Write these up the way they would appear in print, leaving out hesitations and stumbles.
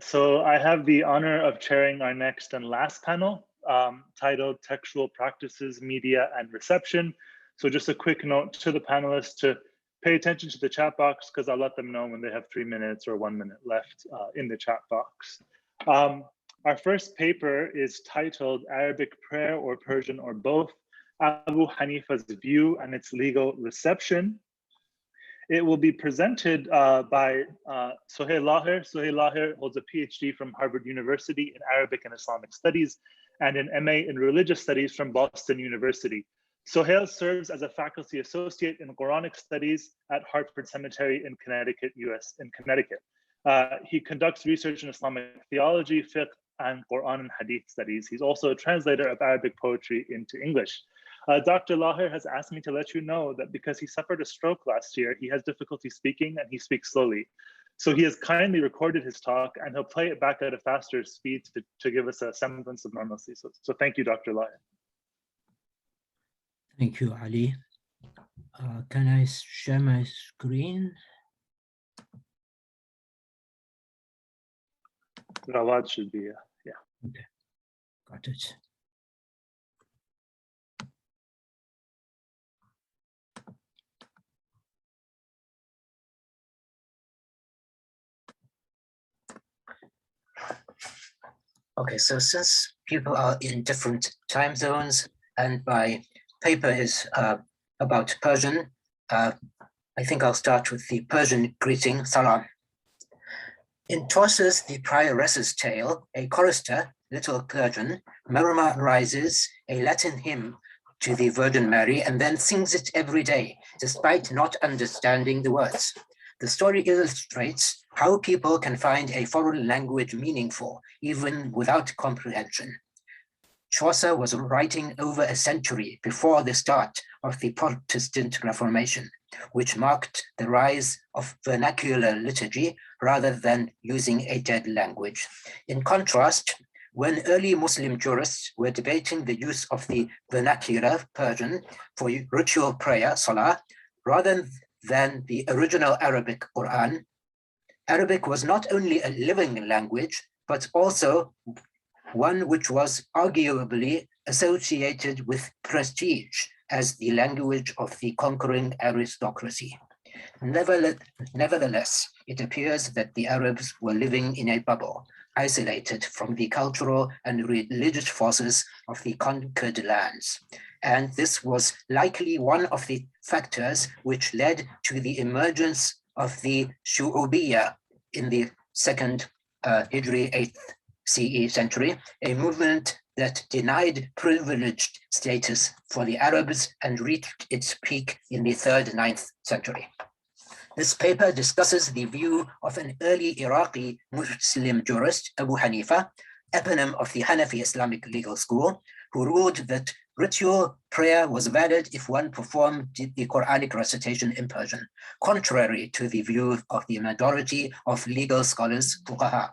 So I have the honor of chairing our next and last panel, titled Textual Practices, Media and Reception. So just a quick note to the panelists to pay attention to the chat box, because I'll let them know when they have 3 minutes or 1 minute left in the chat box. Our first paper is titled Arabic Prayer or Persian or Both, Abū Ḥanīfa's View and Its Legal Reception. It will be presented by Suheil. Suheil holds a PhD from Harvard University in Arabic and Islamic Studies and an MA in Religious Studies from Boston University. Suheil serves as a faculty associate in Quranic Studies at Hartford Seminary in Connecticut, US, in Connecticut. He conducts research in Islamic theology, fiqh, and Quran and Hadith studies. He's also a translator of Arabic poetry into English. Dr. Lahir has asked me to let you know that because he suffered a stroke last year, he has difficulty speaking and he speaks slowly. So he has kindly recorded his talk and he'll play it back at a faster speed to give us a semblance of normalcy. So thank you, Dr. Lahir. Thank you, Ali. Can I share my screen? Rawad should be, yeah. Okay, got it. Okay, so since people are in different time zones and my paper is about Persian, I think I'll start with the Persian greeting, salam. In Chaucer's The Prioress's Tale, a chorister, little Persian, memorizes a Latin hymn to the Virgin Mary and then sings it every day, despite not understanding the words. The story illustrates how people can find a foreign language meaningful, even without comprehension. Chaucer was writing over a century before the start of the Protestant Reformation, which marked the rise of vernacular liturgy rather than using a dead language. In contrast, when early Muslim jurists were debating the use of the vernacular Persian for ritual prayer, salah, rather than the original Arabic Quran, Arabic was not only a living language, but also one which was arguably associated with prestige as the language of the conquering aristocracy. Nevertheless, it appears that the Arabs were living in a bubble, isolated from the cultural and religious forces of the conquered lands. And this was likely one of the factors which led to the emergence of the Shu'ubiyya in the second Hijri 8th CE century, a movement that denied privileged status for the Arabs and reached its peak in the 3rd, 9th century. This paper discusses the view of an early Iraqi Muslim jurist, Abū Ḥanīfa, eponym of the Hanafi Islamic legal school, who ruled that ritual prayer was valid if one performed the Quranic recitation in Persian, contrary to the view of the majority of legal scholars, fuqaha.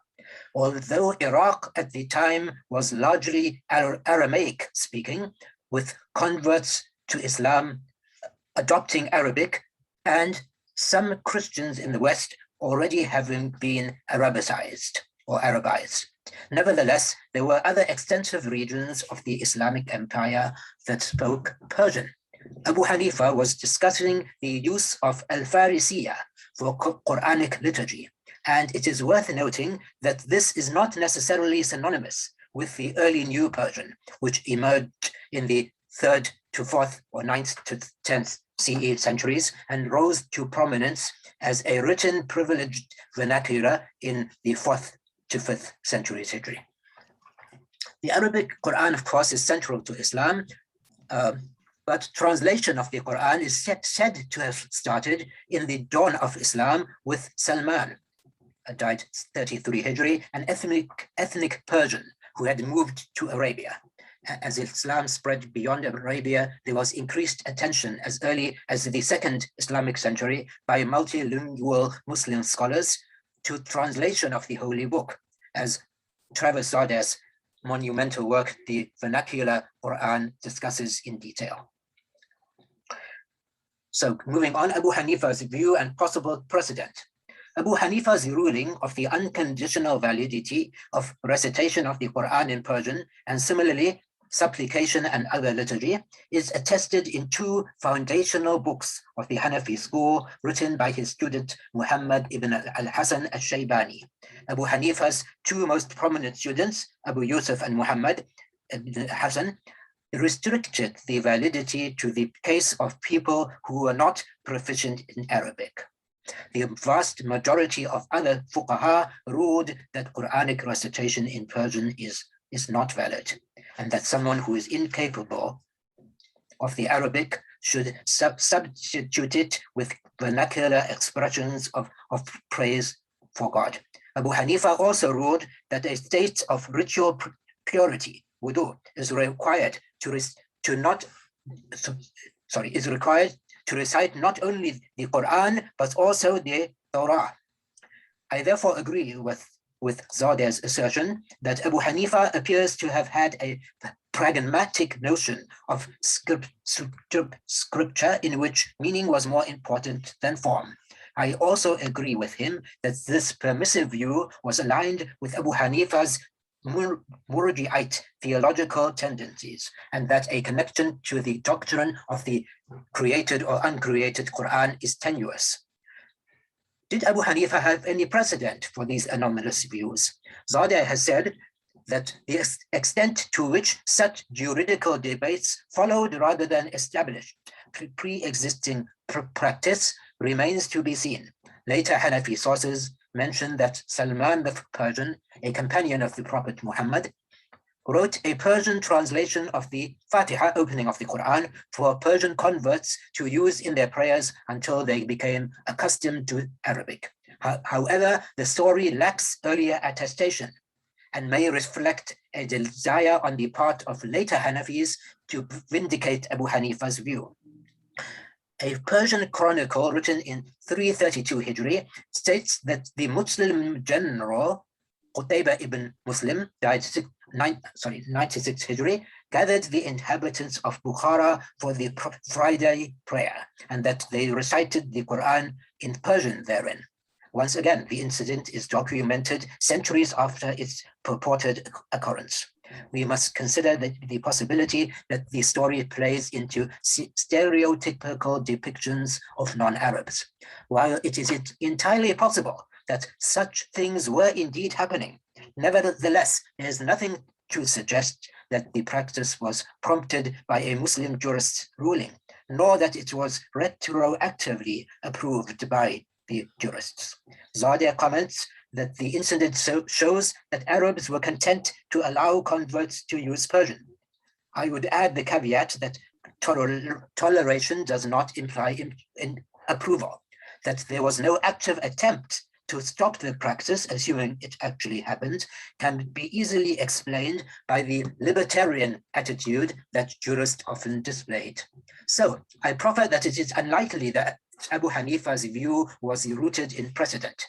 Although Iraq at the time was largely Aramaic speaking, with converts to Islam adopting Arabic and some Christians in the West already having been Arabicized or Arabized. Nevertheless, there were other extensive regions of the Islamic Empire that spoke Persian. Abū Ḥanīfa was discussing the use of al-Farisiyya for Quranic liturgy, and it is worth noting that this is not necessarily synonymous with the early New Persian, which emerged in the 3rd to 4th or 9th to 10th CE centuries and rose to prominence as a written privileged vernacular in the 4th to 5th centuries Hijri. The Arabic Quran, of course, is central to Islam, but translation of the Quran is said to have started in the dawn of Islam with Salman, died 33 Hijri, an ethnic Persian who had moved to Arabia. As Islam spread beyond Arabia, there was increased attention as early as the 2nd Islamic century by multilingual Muslim scholars to translation of the Holy Book, as Travis Sardes's monumental work, The Vernacular Quran, discusses in detail. So moving on, Abū Ḥanīfa's view and possible precedent. Abū Ḥanīfa's ruling of the unconditional validity of recitation of the Quran in Persian, and similarly supplication and other liturgy, is attested in two foundational books of the Hanafi school written by his student Muhammad ibn al-Hasan al-Shaybani. Abū Ḥanīfa's two most prominent students, Abu Yusuf and Muhammad ibn Hasan, restricted the validity to the case of people who were not proficient in Arabic. The vast majority of other fuqaha ruled that Quranic recitation in Persian is not valid, and that someone who is incapable of the Arabic should substitute it with vernacular expressions of praise for God. Abū Ḥanīfa also ruled that a state of ritual purity, wudu, is required to recite not only the Quran, but also the Torah. I therefore agree with Zadeh's assertion that Abū Ḥanīfa appears to have had a pragmatic notion of scripture in which meaning was more important than form. I also agree with him that this permissive view was aligned with Abū Ḥanīfa's Murji'ite theological tendencies, and that a connection to the doctrine of the created or uncreated Quran is tenuous. Did Abū Ḥanīfa have any precedent for these anomalous views? Zadeh has said that the extent to which such juridical debates followed rather than established pre-existing practice remains to be seen. Later Hanafi sources mention that Salman the Persian, a companion of the Prophet Muhammad, wrote a Persian translation of the Fatiha, opening of the Quran, for Persian converts to use in their prayers until they became accustomed to Arabic. However, the story lacks earlier attestation and may reflect a desire on the part of later Hanafis to vindicate Abū Ḥanīfa's view. A Persian chronicle written in 332 Hijri states that the Muslim general Qutayba ibn Muslim, died 96 Hijri, gathered the inhabitants of Bukhara for the Friday prayer, and that they recited the Quran in Persian therein. Once again, the incident is documented centuries after its purported occurrence. We must consider the possibility that the story plays into stereotypical depictions of non-Arabs. While it is entirely possible that such things were indeed happening, nevertheless, there is nothing to suggest that the practice was prompted by a Muslim jurist's ruling, nor that it was retroactively approved by the jurists. Zadeh comments that the incident shows that Arabs were content to allow converts to use Persian. I would add the caveat that toleration does not imply approval, that there was no active attempt to stop the practice, assuming it actually happened, can be easily explained by the libertarian attitude that jurists often displayed. So I proffer that it is unlikely that Abū Ḥanīfa's view was rooted in precedent.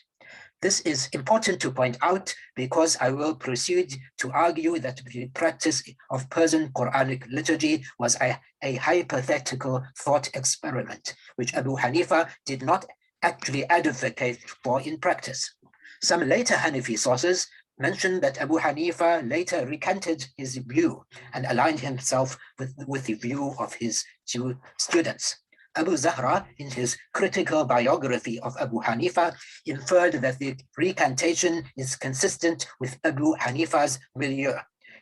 This is important to point out because I will proceed to argue that the practice of Persian Quranic liturgy was a hypothetical thought experiment, which Abū Ḥanīfa did not actually advocate for in practice. Some later Hanafi sources mention that Abū Ḥanīfa later recanted his view and aligned himself with the view of his two students. Abu Zahra, in his critical biography of Abū Ḥanīfa, inferred that the recantation is consistent with Abū Ḥanīfa's milieu,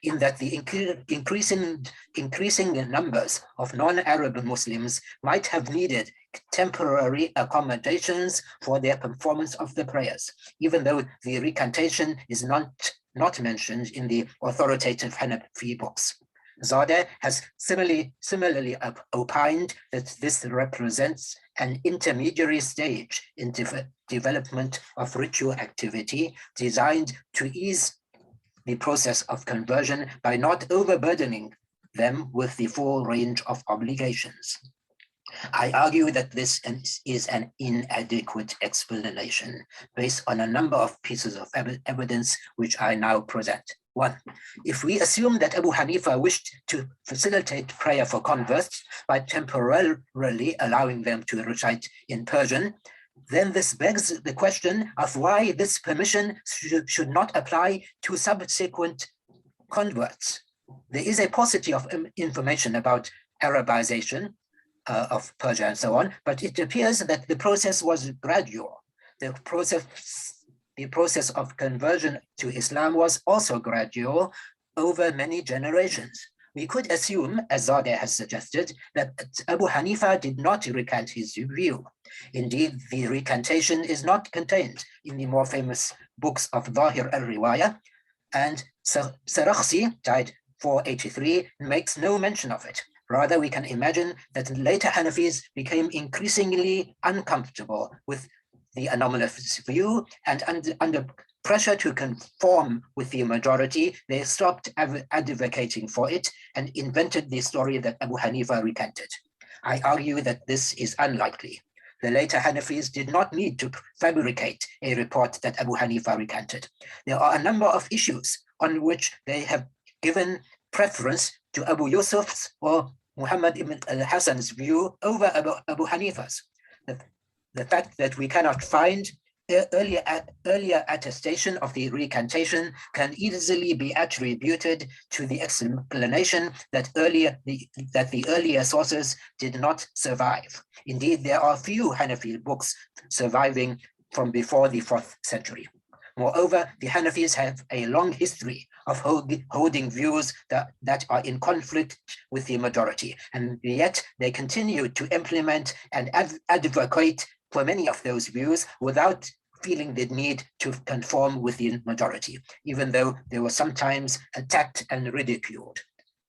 in that the increasing numbers of non-Arab Muslims might have needed temporary accommodations for their performance of the prayers, even though the recantation is not mentioned in the authoritative Hanafi books. Zadeh has similarly opined that this represents an intermediary stage in development of ritual activity designed to ease the process of conversion by not overburdening them with the full range of obligations. I argue that this is an inadequate explanation based on a number of pieces of evidence which I now present. One, if we assume that Abū Ḥanīfa wished to facilitate prayer for converts by temporarily allowing them to recite in Persian, then this begs the question of why this permission should not apply to subsequent converts. There is a paucity of information about Arabization of Persia and so on, but it appears that the process was gradual. The process of conversion to Islam was also gradual over many generations. We could assume, as Zadeh has suggested, that Abū Ḥanīfa did not recant his view. Indeed, the recantation is not contained in the more famous books of Zahir al-Riwayah, and Sarakhsi, died 483, makes no mention of it. Rather, we can imagine that later Hanafis became increasingly uncomfortable with the anomalous view, and under pressure to conform with the majority, they stopped advocating for it and invented the story that Abū Ḥanīfa recanted. I argue that this is unlikely. The later Hanafis did not need to fabricate a report that Abū Ḥanīfa recanted. There are a number of issues on which they have given preference to Abu Yusuf's or Muhammad ibn al-Hasan's view over Abū Ḥanīfa's. The fact that we cannot find earlier attestation of the recantation can easily be attributed to the explanation that the earlier sources did not survive. Indeed, there are few Hanafi books surviving from before the 4th century. Moreover, the Hanafis have a long history of holding views that are in conflict with the majority, and yet they continue to implement and advocate for many of those views without feeling the need to conform with the majority, even though they were sometimes attacked and ridiculed.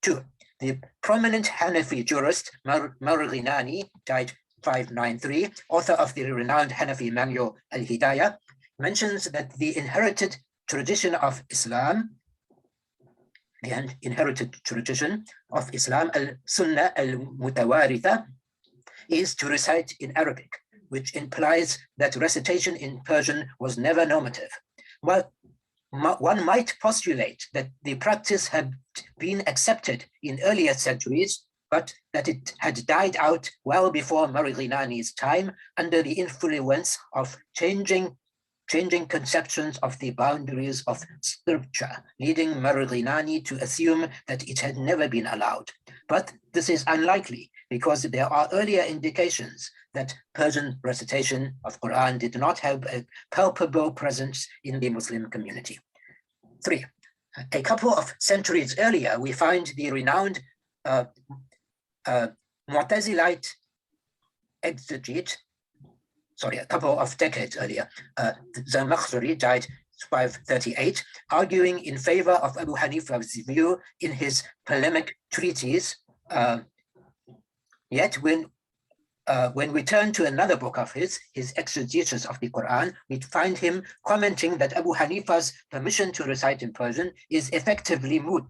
2. The prominent Hanafi jurist Marghinani, died 593, author of the renowned Hanafi manual Al-Hidayah, mentions that the inherited tradition of Islam, al-Sunnah al-Mutawaritha, is to recite in Arabic, which implies that recitation in Persian was never normative. Well, one might postulate that the practice had been accepted in earlier centuries, but that it had died out well before Marghinani's time under the influence of changing conceptions of the boundaries of scripture, leading Marghinani to assume that it had never been allowed. But this is unlikely because there are earlier indications that Persian recitation of Quran did not have a palpable presence in the Muslim community. 3. A couple of centuries earlier, we find the renowned Mu'tazilite exegete, a couple of decades earlier, Zamakhshari, died 538, arguing in favor of Abū Ḥanīfa's view in his polemic treatise. Yet when we turn to another book of his exegesis of the Quran, we find him commenting that Abū Ḥanīfa's permission to recite in Persian is effectively moot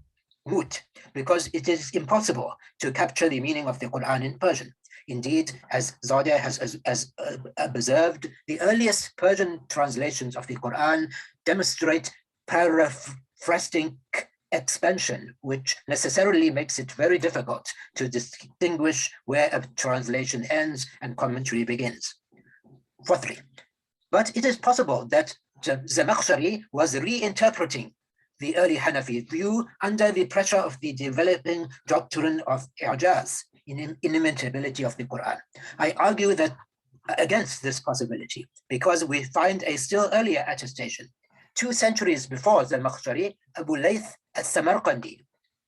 because it is impossible to capture the meaning of the Quran in Persian. Indeed, as Zadeh has observed, the earliest Persian translations of the Quran demonstrate paraphrastic expansion, which necessarily makes it very difficult to distinguish where a translation ends and commentary begins. 4th, but it is possible that Zamakhshari was reinterpreting the early Hanafi view under the pressure of the developing doctrine of Ijaz, inimitability of the Quran. I argue that against this possibility because we find a still earlier attestation. 2 centuries before Zamakhshari, Abu Layth al-Samarqandi,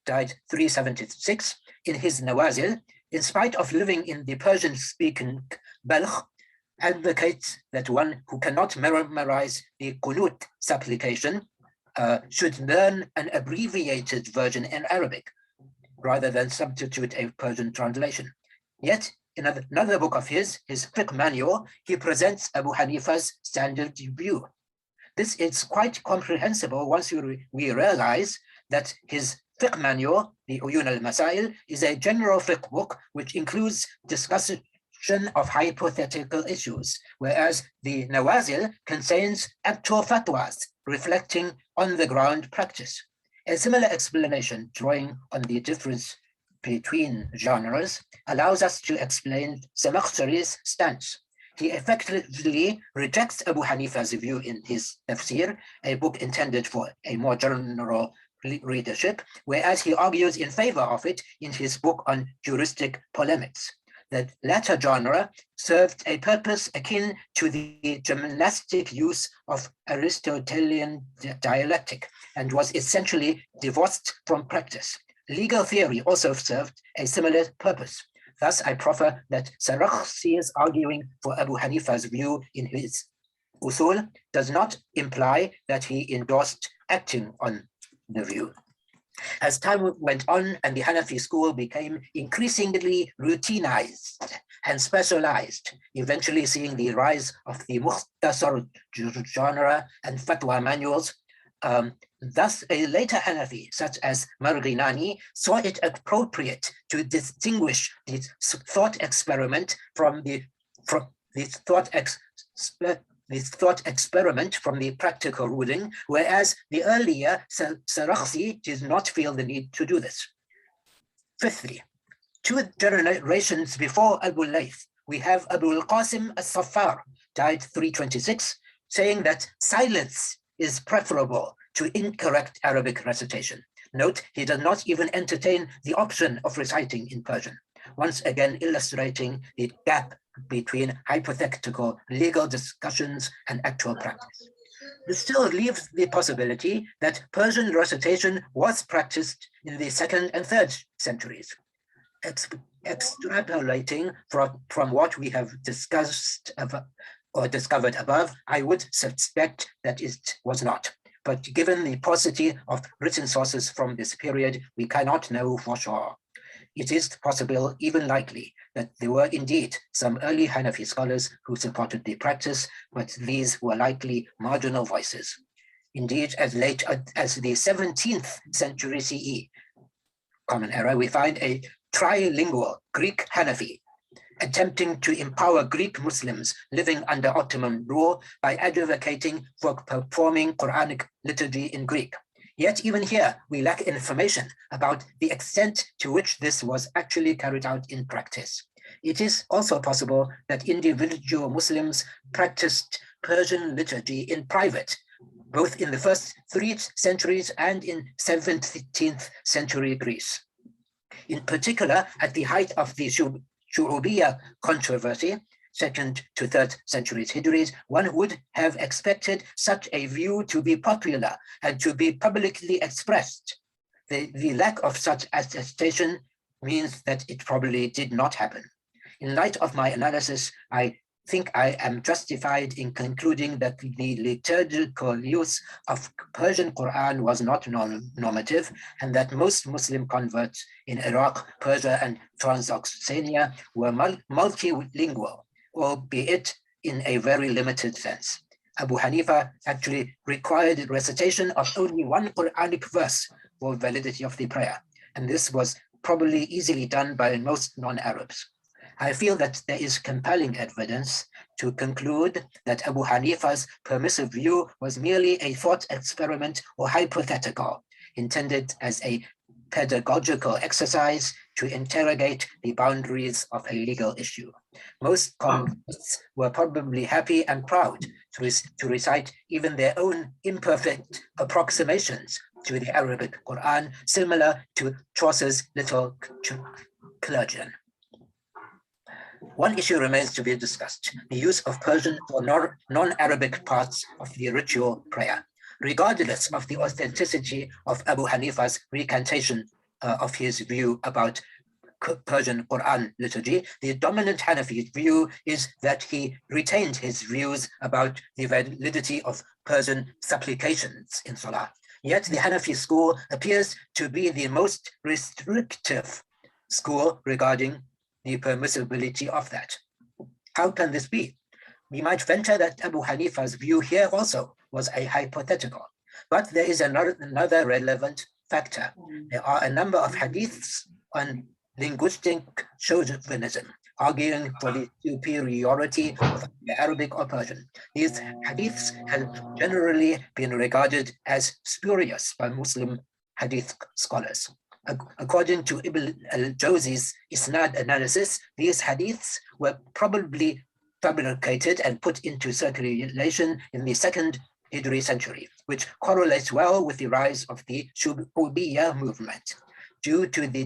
died 376, in his Nawazil, in spite of living in the Persian-speaking Balkh, advocates that one who cannot memorize the Qunut supplication should learn an abbreviated version in Arabic, rather than substitute a Persian translation. Yet, in another book of his fiqh manual, he presents Abū Ḥanīfa's standard view. This is quite comprehensible once we realize that his fiqh manual, the Uyun al-Masail, is a general fiqh book which includes discussion of hypothetical issues, whereas the Nawazil contains actual fatwas reflecting on-the-ground practice. A similar explanation, drawing on the difference between genres, allows us to explain Zamakhshari's stance. He effectively rejects Abū Ḥanīfa's view in his tafsir, a book intended for a more general readership, whereas he argues in favor of it in his book on juristic polemics. The latter genre served a purpose akin to the gymnastic use of Aristotelian dialectic and was essentially divorced from practice. Legal theory also served a similar purpose. Thus, I proffer that Sarakhsi's arguing for Abū Ḥanīfa's view in his usul does not imply that he endorsed acting on the view. As time went on and the Hanafi school became increasingly routinized and specialized, eventually seeing the rise of the Mukhtasar genre and fatwa manuals, thus a later Hanafi, such as Marghinani, saw it appropriate to distinguish the thought experiment from the practical ruling, whereas the earlier Sarakhsi did not feel the need to do this. Fifthly, 2 generations before Abu Layth, we have Abu al-Qasim al-Saffar, died 326, saying that silence is preferable to incorrect Arabic recitation. Note, he does not even entertain the option of reciting in Persian, once again illustrating the gap between hypothetical legal discussions and actual practice. This still leaves the possibility that Persian recitation was practiced in the 2nd and 3rd centuries. Extrapolating from what we have discussed or discovered above, I would suspect that it was not. But given the paucity of written sources from this period, we cannot know for sure. It is possible, even likely, that there were indeed some early Hanafi scholars who supported the practice, but these were likely marginal voices. Indeed, as late as the 17th century CE, Common Era, we find a trilingual Greek Hanafi attempting to empower Greek Muslims living under Ottoman rule by advocating for performing Quranic liturgy in Greek. Yet even here, we lack information about the extent to which this was actually carried out in practice. It is also possible that individual Muslims practiced Persian liturgy in private, both in the first 3 centuries and in 17th century Greece. In particular, at the height of the Shu'ubiyya controversy, 2nd to 3rd centuries Hijris, one would have expected such a view to be popular and to be publicly expressed. The lack of such attestation means that it probably did not happen. In light of my analysis, I think I am justified in concluding that the liturgical use of Persian Quran was not normative, and that most Muslim converts in Iraq, Persia, and Transoxania were multilingual, albeit in a very limited sense. Abū Ḥanīfa actually required recitation of only 1 Quranic verse for validity of the prayer, and this was probably easily done by most non-Arabs. I feel that there is compelling evidence to conclude that Abū Ḥanīfa's permissive view was merely a thought experiment or hypothetical, intended as a pedagogical exercise to interrogate the boundaries of a legal issue. Most converts were probably happy and proud to recite even their own imperfect approximations to the Arabic Quran, similar to Chaucer's Little Clergyman. One issue remains to be discussed: the use of Persian for non-Arabic parts of the ritual prayer. Regardless of the authenticity of Abū Ḥanīfa's recantation of his view about Persian Quran liturgy, the dominant Hanafi view is that he retained his views about the validity of Persian supplications in Salah. Yet the Hanafi school appears to be the most restrictive school regarding the permissibility of that. How can this be? We might venture that Abū Ḥanīfa's view here also was a hypothetical, but there is another relevant factor. There are a number of hadiths on linguistic chauvinism, arguing for the superiority of the Arabic or Persian. These hadiths have generally been regarded as spurious by Muslim hadith scholars. According to Ibn al-Jawzi's Isnad analysis, these hadiths were probably fabricated and put into circulation in the 2nd Hijri century, which correlates well with the rise of the Shu'ubiyya movement. Due to the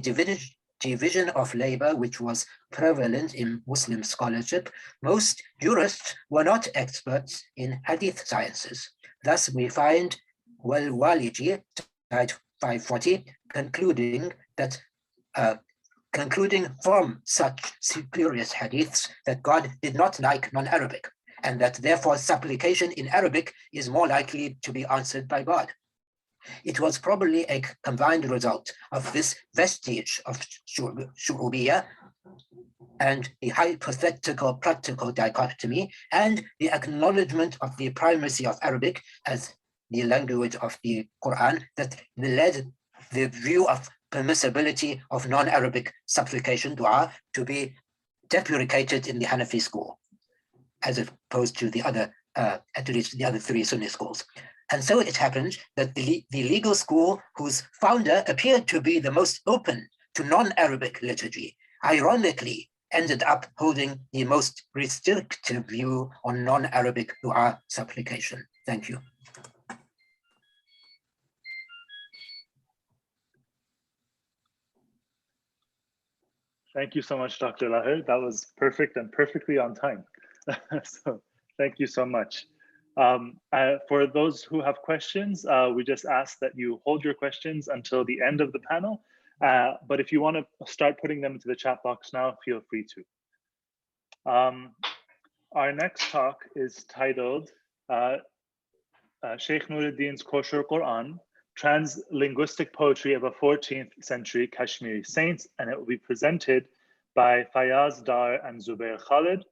division of labor which was prevalent in Muslim scholarship, most jurists were not experts in hadith sciences. Thus, we find Waliji, died 540, concluding from such spurious hadiths that God did not like non-Arabic, and that therefore supplication in Arabic is more likely to be answered by God. It was probably a combined result of this vestige of Shu'ubiyya and the hypothetical practical dichotomy and the acknowledgement of the primacy of Arabic as the language of the Quran that led the view of permissibility of non-Arabic supplication dua to be deprecated in the Hanafi school, as opposed to the other, at least the other 3 Sunni schools. And so it happened that the legal school, whose founder appeared to be the most open to non-Arabic liturgy, ironically ended up holding the most restrictive view on non-Arabic dua supplication. Thank you. Thank you so much, Dr. Lahir. That was perfect and perfectly on time. So thank you so much. For those who have questions, we just ask that you hold your questions until the end of the panel. But if you want to start putting them into the chat box now, feel free to. Our next talk is titled Sheikh Nuruddin's Koshur Quran, Trans-linguistic Poetry of a 14th-Century Kashmiri Saint, and it will be presented by Fayaz Dar and Zubair Khalid.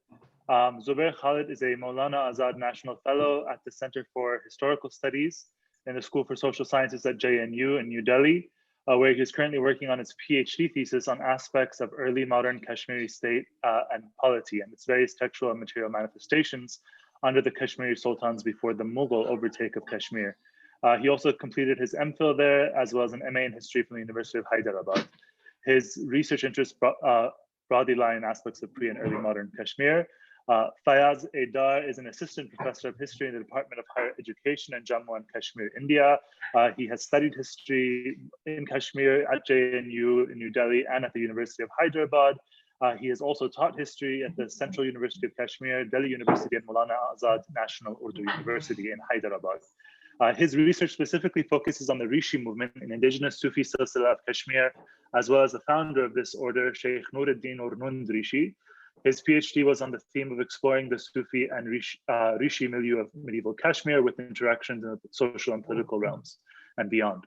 Zubair Khalid is a Maulana Azad National Fellow at the Center for Historical Studies in the School for Social Sciences at JNU in New Delhi, where he is currently working on his PhD thesis on aspects of early modern Kashmiri state and polity and its various textual and material manifestations under the Kashmiri sultans before the Mughal overtake of Kashmir. He also completed his MPhil there, as well as an MA in history from the University of Hyderabad. His research interests broadly lie in aspects of pre and early modern Kashmir. Fayaz Dar is an assistant professor of history in the Department of Higher Education in Jammu and Kashmir, India. He has studied history in Kashmir at JNU in New Delhi and at the University of Hyderabad. He has also taught history at the Central University of Kashmir, Delhi University, and Maulana Azad National Urdu University in Hyderabad. His research specifically focuses on the Rishi movement in indigenous Sufi silsila of Kashmir, as well as the founder of this order, Sheikh Nuruddin or Nund Rishi. His PhD was on the theme of exploring the Sufi and Rishi milieu of medieval Kashmir with interactions in the social and political realms and beyond.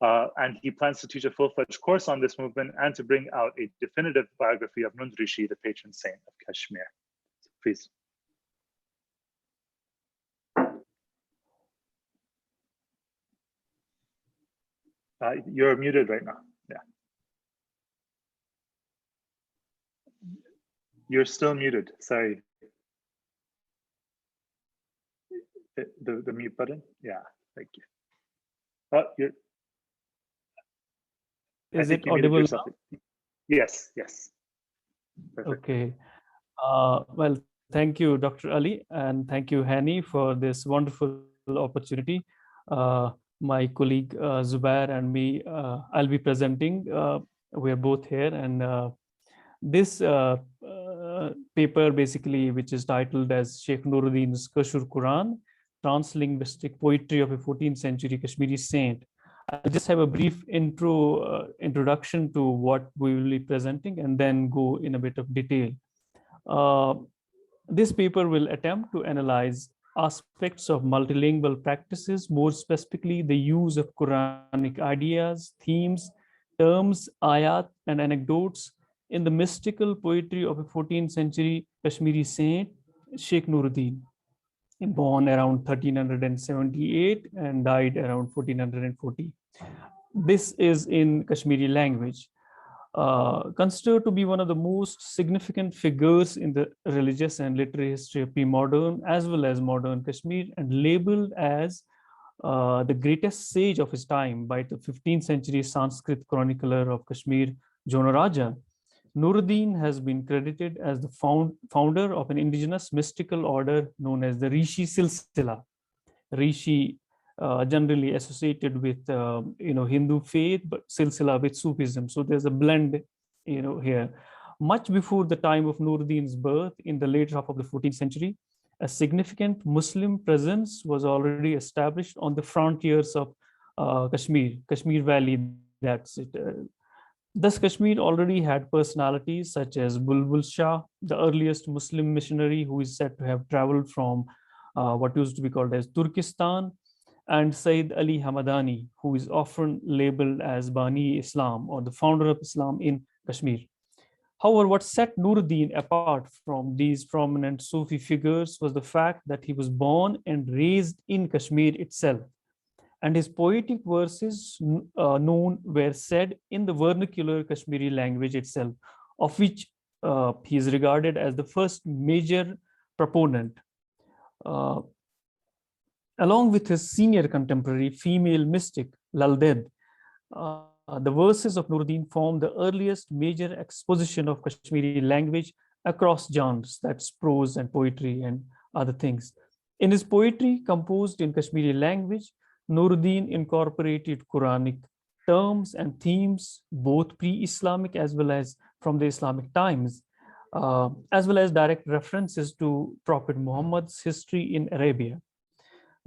And he plans to teach a full-fledged course on this movement and to bring out a definitive biography of Nund Rishi, the patron saint of Kashmir. So please. You're muted right now. Yeah. You're still muted. Sorry. The mute button. Yeah. Thank you. Oh, you're. Is it audible now? Yes. Yes. Perfect. Okay. Well, thank you, Dr. Ali, and thank you, Hany, for this wonderful opportunity. My colleague Zubair and me, I'll be presenting. We're both here, and this paper basically, which is titled as Sheikh Nuruddin's Koshur Quran, Trans-linguistic Poetry of a 14th-Century Kashmiri Saint. I'll just have a brief introduction to what we will be presenting and then go in a bit of detail. This paper will attempt to analyze aspects of multilingual practices, more specifically the use of Quranic ideas, themes, terms, ayat, and anecdotes in the mystical poetry of a 14th-century Kashmiri saint, Sheikh Nuruddin, born around 1378 and died around 1440. This is in Kashmiri language. Considered to be one of the most significant figures in the religious and literary history of pre-modern as well as modern Kashmir, and labeled as the greatest sage of his time by the 15th century Sanskrit chronicler of Kashmir, Jonaraja. Nuruddin has been credited as the founder of an indigenous mystical order known as the Rishi Silsila. Rishi generally associated with Hindu faith, but Silsila with Sufism. So there's a blend here. Much before the time of Nuruddin's birth in the late half of the 14th century, a significant Muslim presence was already established on the frontiers of Kashmir Valley. That's it. Thus, Kashmir already had personalities such as Bulbul Shah, the earliest Muslim missionary who is said to have traveled from what used to be called as Turkestan, and Sayyid Ali Hamadani, who is often labeled as Bani Islam or the founder of Islam in Kashmir. However, what set Nuruddin apart from these prominent Sufi figures was the fact that he was born and raised in Kashmir itself, and his poetic verses known were said in the vernacular Kashmiri language itself, of which he is regarded as the first major proponent. Along with his senior contemporary female mystic, Lalded, the verses of Nuruddin form the earliest major exposition of Kashmiri language across genres, that's prose and poetry and other things. In his poetry composed in Kashmiri language, Nuruddin incorporated Quranic terms and themes, both pre-Islamic as well as from the Islamic times, as well as direct references to Prophet Muhammad's history in Arabia.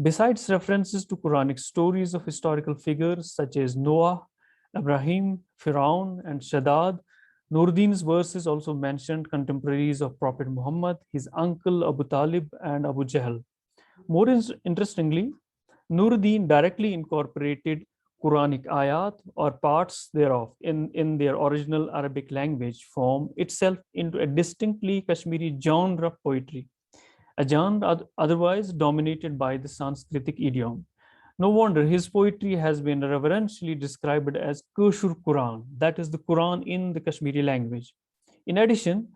Besides references to Quranic stories of historical figures such as Noah, Ibrahim, Firaun, and Shaddad, Nuruddin's verses also mentioned contemporaries of Prophet Muhammad, his uncle Abu Talib, and Abu Jahl. More interestingly, Nuruddin directly incorporated Quranic ayat or parts thereof in their original Arabic language form itself into a distinctly Kashmiri genre of poetry, a genre otherwise dominated by the Sanskritic idiom. No wonder his poetry has been reverentially described as Koshur Quran, that is the Quran in the Kashmiri language. In addition,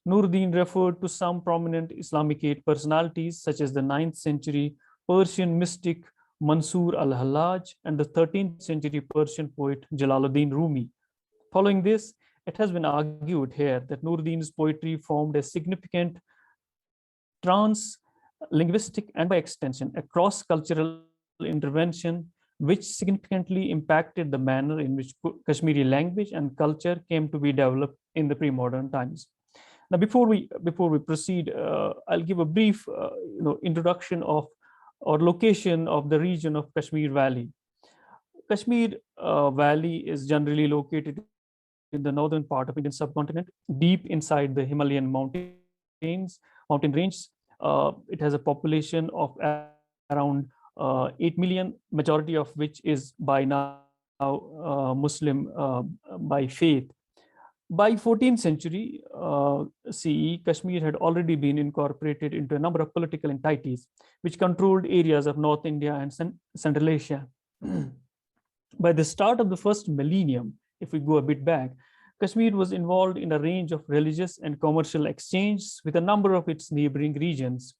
Nuruddin referred to some prominent Islamic personalities such as the 9th century Persian mystic Mansur al-Hallaj and the 13th century Persian poet Jalaluddin Rumi. Following this, it has been argued here that Nuruddin's poetry formed a significant trans-linguistic and by extension a cross-cultural intervention which significantly impacted the manner in which Kashmiri language and culture came to be developed in the pre-modern times. Now, before we proceed, I'll give a brief introduction of or location of the region of Kashmir Valley. Kashmir Valley is generally located in the northern part of Indian subcontinent, deep inside the Himalayan mountain ranges. It has a population of around 8 million, majority of which is by now Muslim by faith. By 14th century CE, Kashmir had already been incorporated into a number of political entities which controlled areas of North India and Central Asia. By the start of the first millennium, if we go a bit back, Kashmir was involved in a range of religious and commercial exchanges with a number of its neighboring regions.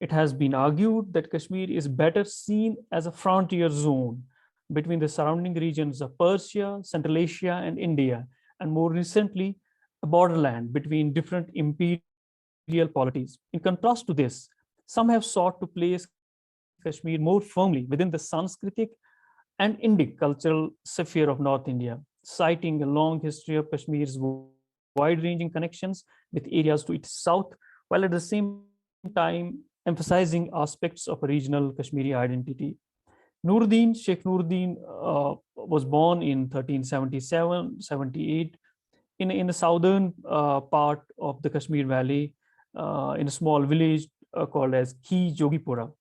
It has been argued that Kashmir is better seen as a frontier zone between the surrounding regions of Persia, Central Asia, and India, and more recently, a borderland between different imperial polities. In contrast to this, some have sought to place Kashmir more firmly within the Sanskritic and Indic cultural sphere of North India, citing a long history of Kashmir's wide-ranging connections with areas to its south, while at the same time emphasizing aspects of a regional Kashmiri identity. Sheikh Nuruddin was born in 1377-78 in the southern part of the Kashmir Valley in a small village called as Ki Jogipura,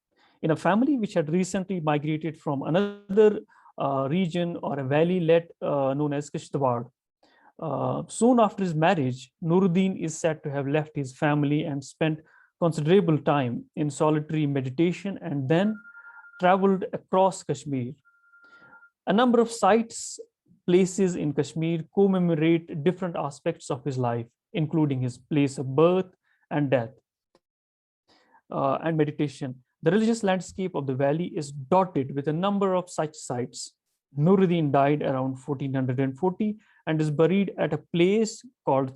in a family which had recently migrated from another region or a valley known as Kishtwar. Soon after his marriage, Nuruddin is said to have left his family and spent considerable time in solitary meditation and then traveled across Kashmir. A number of places in Kashmir commemorate different aspects of his life, including his place of birth and death and meditation. The religious landscape of the valley is dotted with a number of such sites. Nuruddin died around 1440 and is buried at a place called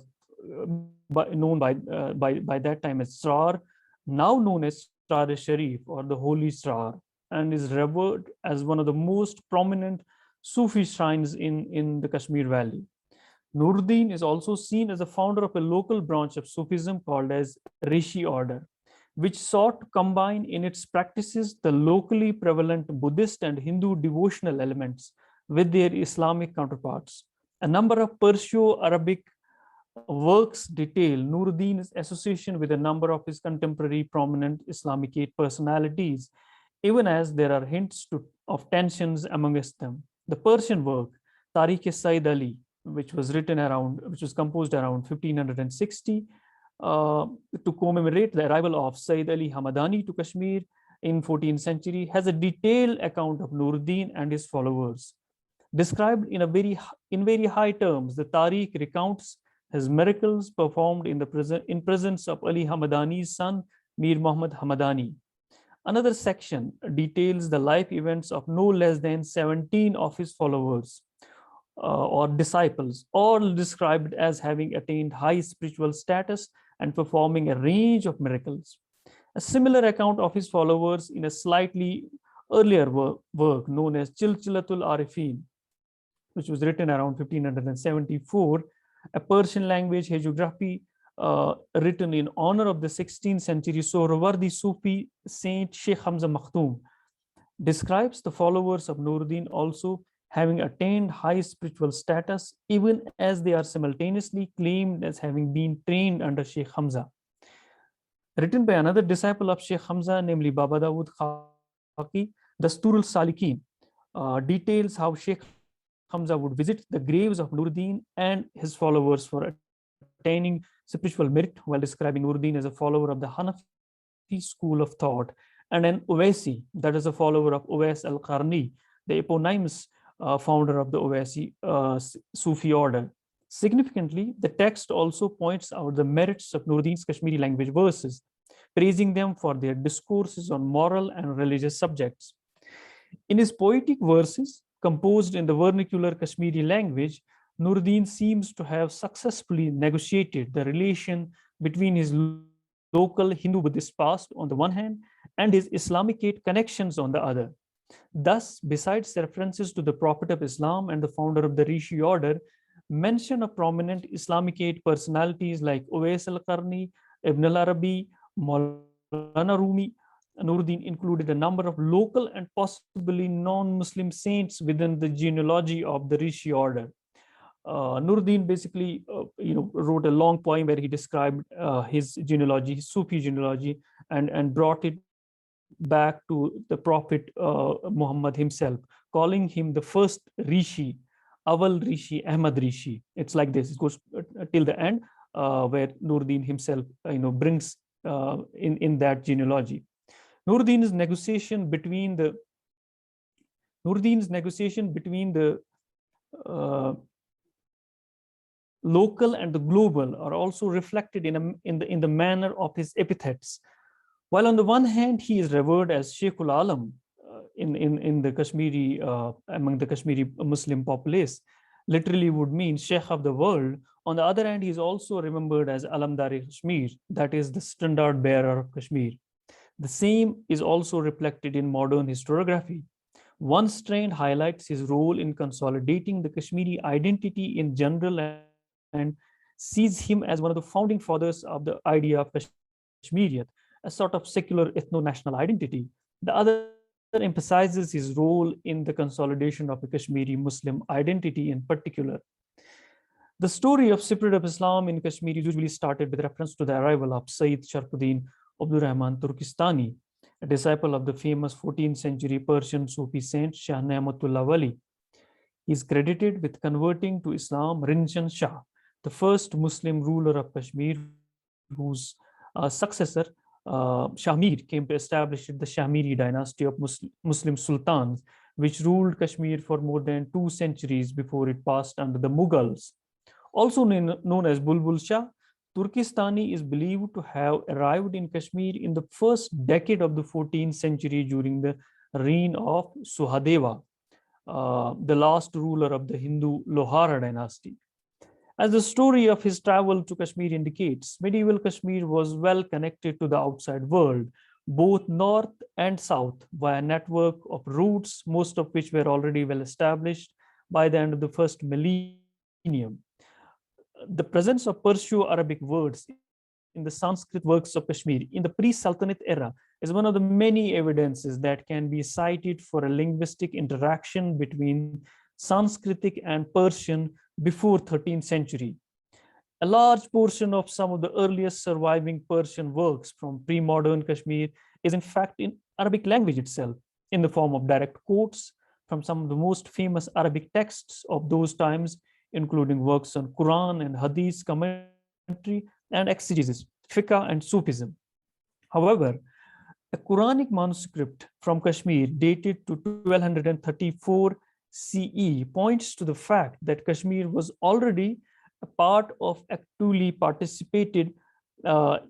known by that time as Srar, now known as Srar-e-Sharif or the Holy Srar, and is revered as one of the most prominent Sufi shrines in the Kashmir Valley. Nuruddin is also seen as the founder of a local branch of Sufism called as Rishi order, which sought to combine in its practices the locally prevalent Buddhist and Hindu devotional elements with their Islamic counterparts. A number of Perso-Arabic works detail Nuruddin's association with a number of his contemporary prominent Islamicate personalities, even as there are hints of tensions amongst them. The Persian work, Tariq-e-Said Ali, which was composed around 1560, to commemorate the arrival of Sayyid Ali Hamadani to Kashmir in 14th century, has a detailed account of Nuruddin and his followers. Described in very high terms, the Tariq recounts his miracles performed in presence of Ali Hamadani's son, Mir Muhammad Hamadani. Another section details the life events of no less than 17 of his followers or disciples, all described as having attained high spiritual status and performing a range of miracles. A similar account of his followers in a slightly earlier work known as Chilchilatul Arifin, which was written around 1574, a Persian language hagiography written in honor of the 16th century Sohrawardi Sufi saint Sheikh Hamza Makhtoom, describes the followers of Nuruddin also having attained high spiritual status, even as they are simultaneously claimed as having been trained under Sheikh Hamza. Written by another disciple of Sheikh Hamza, namely Baba Dawood Khaki, Dasturul Salikin details how Sheikh Hamza would visit the graves of Nuruddin and his followers for attaining spiritual merit, while describing Nuruddin as a follower of the Hanafi school of thought and an Uwaisi, that is a follower of Uwais al-Qarni, the eponymous founder of the Uwaisi Sufi order. Significantly, the text also points out the merits of Nuruddin's Kashmiri language verses, praising them for their discourses on moral and religious subjects. In his poetic verses, composed in the vernacular Kashmiri language, Nuruddin seems to have successfully negotiated the relation between his local Hindu-Buddhist past on the one hand and his Islamicate connections on the other. Thus, besides references to the Prophet of Islam and the founder of the Rishi order, mention of prominent Islamicate personalities like Uwais al-Qarni, Ibn al-Arabi, Maulana Rumi, Nuruddin included a number of local and possibly non-Muslim saints within the genealogy of the Rishi order. Nuruddin basically wrote a long poem where he described his genealogy, his Sufi genealogy, and brought it back to the Prophet Muhammad himself, calling him the first Rishi, Awal Rishi, Ahmad Rishi. It's like this. It goes till the end, where Nuruddin himself brings in that genealogy. Nuruddin's negotiation between the local and the global are also reflected in the manner of his epithets. While on the one hand he is revered as Sheikhul Alam in the Kashmiri among the Kashmiri Muslim populace, literally would mean Sheikh of the world. On the other hand, he is also remembered as Alamdar-e Kashmir, that is the standard bearer of Kashmir. The same is also reflected in modern historiography. One strand highlights his role in consolidating the Kashmiri identity in general and sees him as one of the founding fathers of the idea of Kashmiriyat, a sort of secular ethno-national identity. The other emphasizes his role in the consolidation of the Kashmiri Muslim identity in particular. The story of Spirit of Islam in Kashmir usually started with reference to the arrival of Sayyid Sharfuddin Abdur Rahman Turkistani, a disciple of the famous 14th century Persian Sufi saint Shah Ni'matullah Wali. He is credited with converting to Islam Rinjan Shah, the first Muslim ruler of Kashmir, whose successor Shahmir came to establish the Shahmiri dynasty of Muslim sultans, which ruled Kashmir for more than 2 centuries before it passed under the Mughals. Also known as Bulbul Shah, Turkistani is believed to have arrived in Kashmir in the first decade of the 14th century during the reign of Suhadeva, the last ruler of the Hindu Lohara dynasty. As the story of his travel to Kashmir indicates, medieval Kashmir was well connected to the outside world, both north and south, via a network of routes, most of which were already well established by the end of the first millennium. The presence of Perso-Arabic words in the Sanskrit works of Kashmir in the pre-Sultanate era is one of the many evidences that can be cited for a linguistic interaction between Sanskritic and Persian before 13th century. A large portion of some of the earliest surviving Persian works from pre-modern Kashmir is in fact in Arabic language itself, in the form of direct quotes from some of the most famous Arabic texts of those times, including works on Quran and Hadith commentary and exegesis, fiqh and Sufism. However, a Quranic manuscript from Kashmir dated to 1234 CE points to the fact that Kashmir was already a part of actively participated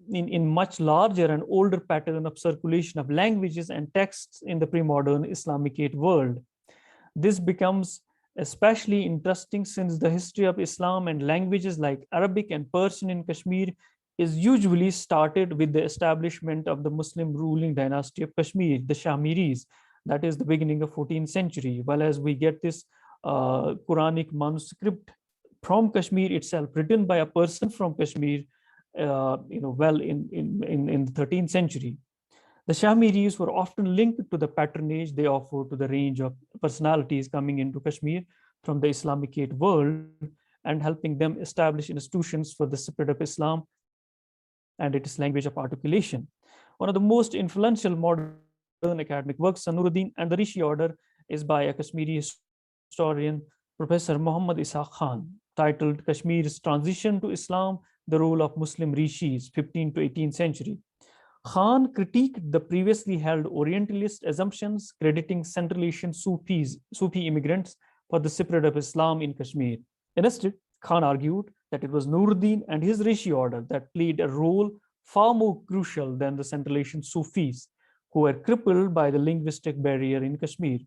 in much larger and older pattern of circulation of languages and texts in the pre-modern Islamicate world. This becomes especially interesting since the history of Islam and languages like Arabic and Persian in Kashmir is usually started with the establishment of the Muslim ruling dynasty of Kashmir, the Shamiris, that is the beginning of 14th century, while as we get this Quranic manuscript from Kashmir itself, written by a person from Kashmir, well in the 13th century. The Shamiris were often linked to the patronage they offered to the range of personalities coming into Kashmir from the Islamicate world and helping them establish institutions for the spread of Islam and its language of articulation. One of the most influential modern academic works on Nuruddin and the Rishi order is by a Kashmiri historian, Professor Muhammad Ishaq Khan, titled Kashmir's Transition to Islam, the Role of Muslim Rishis, 15th to 18th century. Khan critiqued the previously held Orientalist assumptions, crediting Central Asian Sufi immigrants for the spread of Islam in Kashmir. Instead, Khan argued that it was Nuruddin and his Rishi order that played a role far more crucial than the Central Asian Sufis, who were crippled by the linguistic barrier in Kashmir,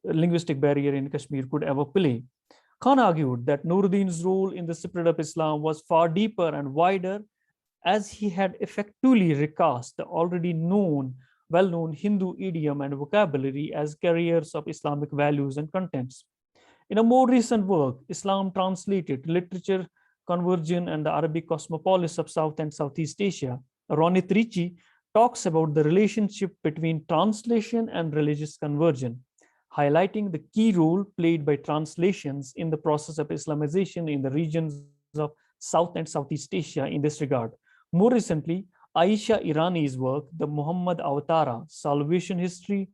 linguistic barrier in Kashmir could ever play. Khan argued that Nuruddin's role in the spread of Islam was far deeper and wider, as he had effectively recast the already well-known Hindu idiom and vocabulary as carriers of Islamic values and contents. In a more recent work, Islam Translated, Literature, Conversion, and the Arabic Cosmopolis of South and Southeast Asia, Ronit Ricci talks about the relationship between translation and religious conversion, highlighting the key role played by translations in the process of Islamization in the regions of South and Southeast Asia in this regard. More recently, Aisha Irani's work, The Muhammad Avatara, Salvation History,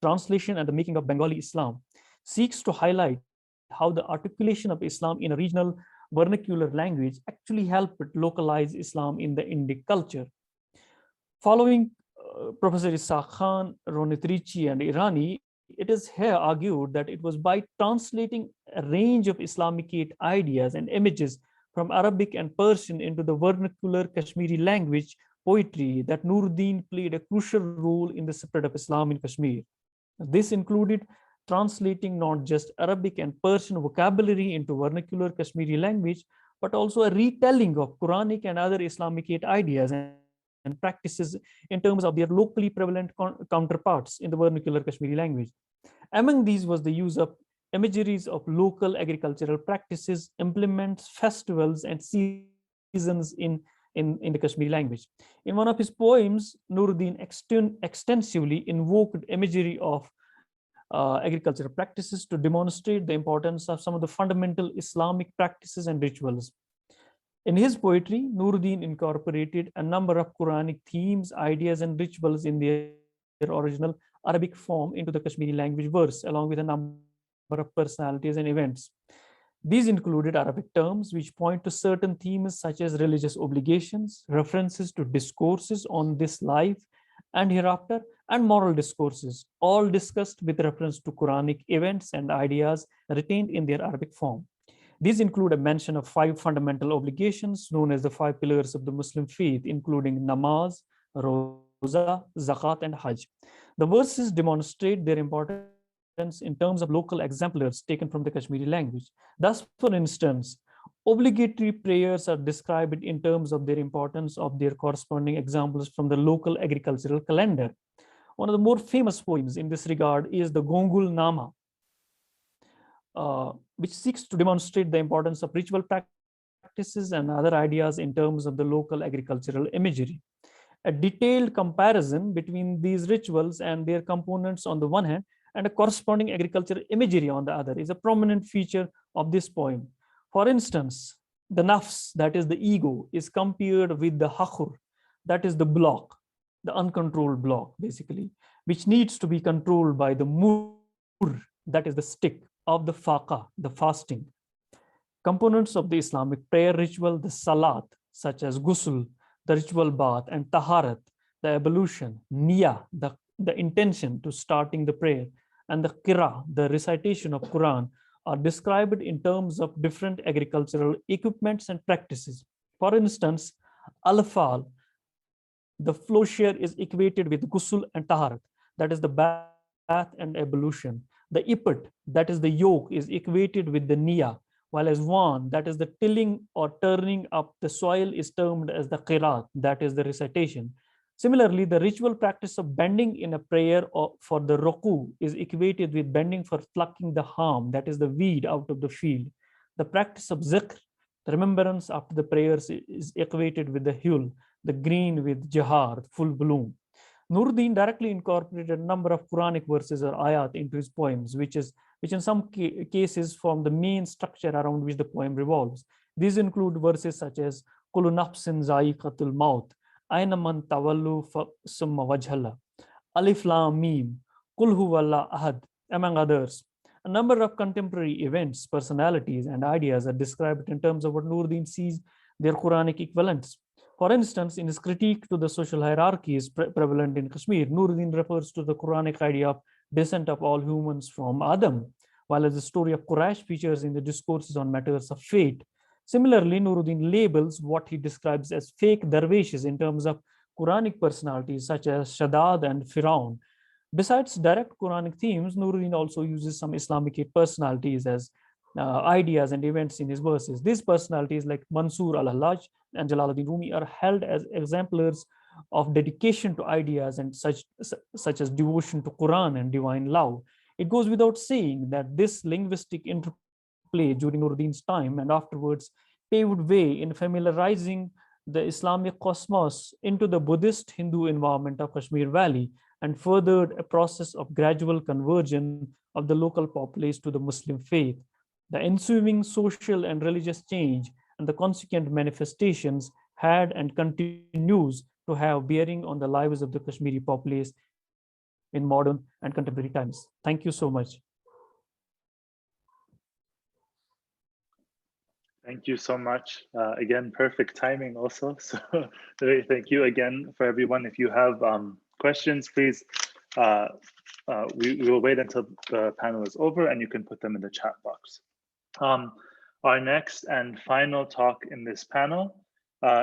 Translation and the Making of Bengali Islam, seeks to highlight how the articulation of Islam in a regional vernacular language actually helped localize Islam in the Indic culture. Following Professor Ishaq Khan, Ronit Ricci, and Irani, it is here argued that it was by translating a range of Islamicate ideas and images from Arabic and Persian into the vernacular Kashmiri language poetry that Nuruddin played a crucial role in the spread of Islam in Kashmir. This included translating not just Arabic and Persian vocabulary into vernacular Kashmiri language, but also a retelling of Quranic and other Islamicate ideas and practices in terms of their locally prevalent counterparts in the vernacular Kashmiri language. Among these was the use of imageries of local agricultural practices, implements, festivals, and seasons in the Kashmiri language. In one of his poems, Nuruddin extensively invoked imagery of agricultural practices to demonstrate the importance of some of the fundamental Islamic practices and rituals. In his poetry, Nuruddin incorporated a number of Quranic themes, ideas, and rituals in their original Arabic form into the Kashmiri language verse, along with a number of personalities and events. These included Arabic terms which point to certain themes such as religious obligations, references to discourses on this life and hereafter, and moral discourses, all discussed with reference to Quranic events and ideas retained in their Arabic form. These include a mention of 5 fundamental obligations known as the 5 pillars of the Muslim faith, including namaz, roza, zakat, and hajj. The verses demonstrate their importance in terms of local exemplars taken from the Kashmiri language. Thus, for instance, obligatory prayers are described in terms of their importance of their corresponding examples from the local agricultural calendar. One of the more famous poems in this regard is the Gongul Nama, which seeks to demonstrate the importance of ritual practices and other ideas in terms of the local agricultural imagery. A detailed comparison between these rituals and their components on the one hand and a corresponding agricultural imagery on the other is a prominent feature of this poem. For instance, the nafs, that is the ego, is compared with the hakhur, that is the block, the uncontrolled block basically, which needs to be controlled by the mur, that is the stick, of the faqa, the fasting. Components of the Islamic prayer ritual, the salat, such as ghusl, the ritual bath, and taharat, the ablution, niyah, the intention to starting the prayer, and the qira, the recitation of Quran, are described in terms of different agricultural equipments and practices. For instance, al-fal, the flowshare, is equated with ghusl and taharat, that is the bath and ablution. The iput, that is the yoke, is equated with the niyah, while as one, that is the tilling or turning up the soil, is termed as the qiraat, that is the recitation. Similarly, the ritual practice of bending in a prayer or for the ruku is equated with bending for plucking the harm, that is the weed, out of the field. The practice of zikr, the remembrance after the prayers, is equated with the hul, the green with jahar, full bloom. Nuruddin directly incorporated a number of Quranic verses or ayat into his poems, which in some cases form the main structure around which the poem revolves. These include verses such as Kullu nafsin za'iqatul maut, Aina man tawallu summa wajhala, Alif Lam Mim, Kul huwallahu ahad, among others. A number of contemporary events, personalities, and ideas are described in terms of what Nuruddin sees their Quranic equivalents. For instance, in his critique to the social hierarchies prevalent in Kashmir, Nuruddin refers to the Quranic idea of descent of all humans from Adam, while as the story of Quraysh features in the discourses on matters of fate. Similarly, Nuruddin labels what he describes as fake dervishes in terms of Quranic personalities such as Shaddad and Firaun. Besides direct Quranic themes, Nuruddin also uses some Islamic personalities as ideas and events in his verses. These personalities like Mansur al-Hallaj and Jalaluddin Rumi are held as exemplars of dedication to ideas and such as devotion to Quran and divine love. It goes without saying that this linguistic interplay during Nuruddin's time and afterwards paved way in familiarizing the Islamic cosmos into the Buddhist Hindu environment of Kashmir Valley and furthered a process of gradual conversion of the local populace to the Muslim faith. The ensuing social and religious change and the consequent manifestations had and continues to have bearing on the lives of the Kashmiri populace in modern and contemporary times. Thank you so much. Thank you so much. Again, perfect timing also. So thank you again for everyone. If you have questions, please, we will wait until the panel is over and you can put them in the chat box. Our next and final talk in this panel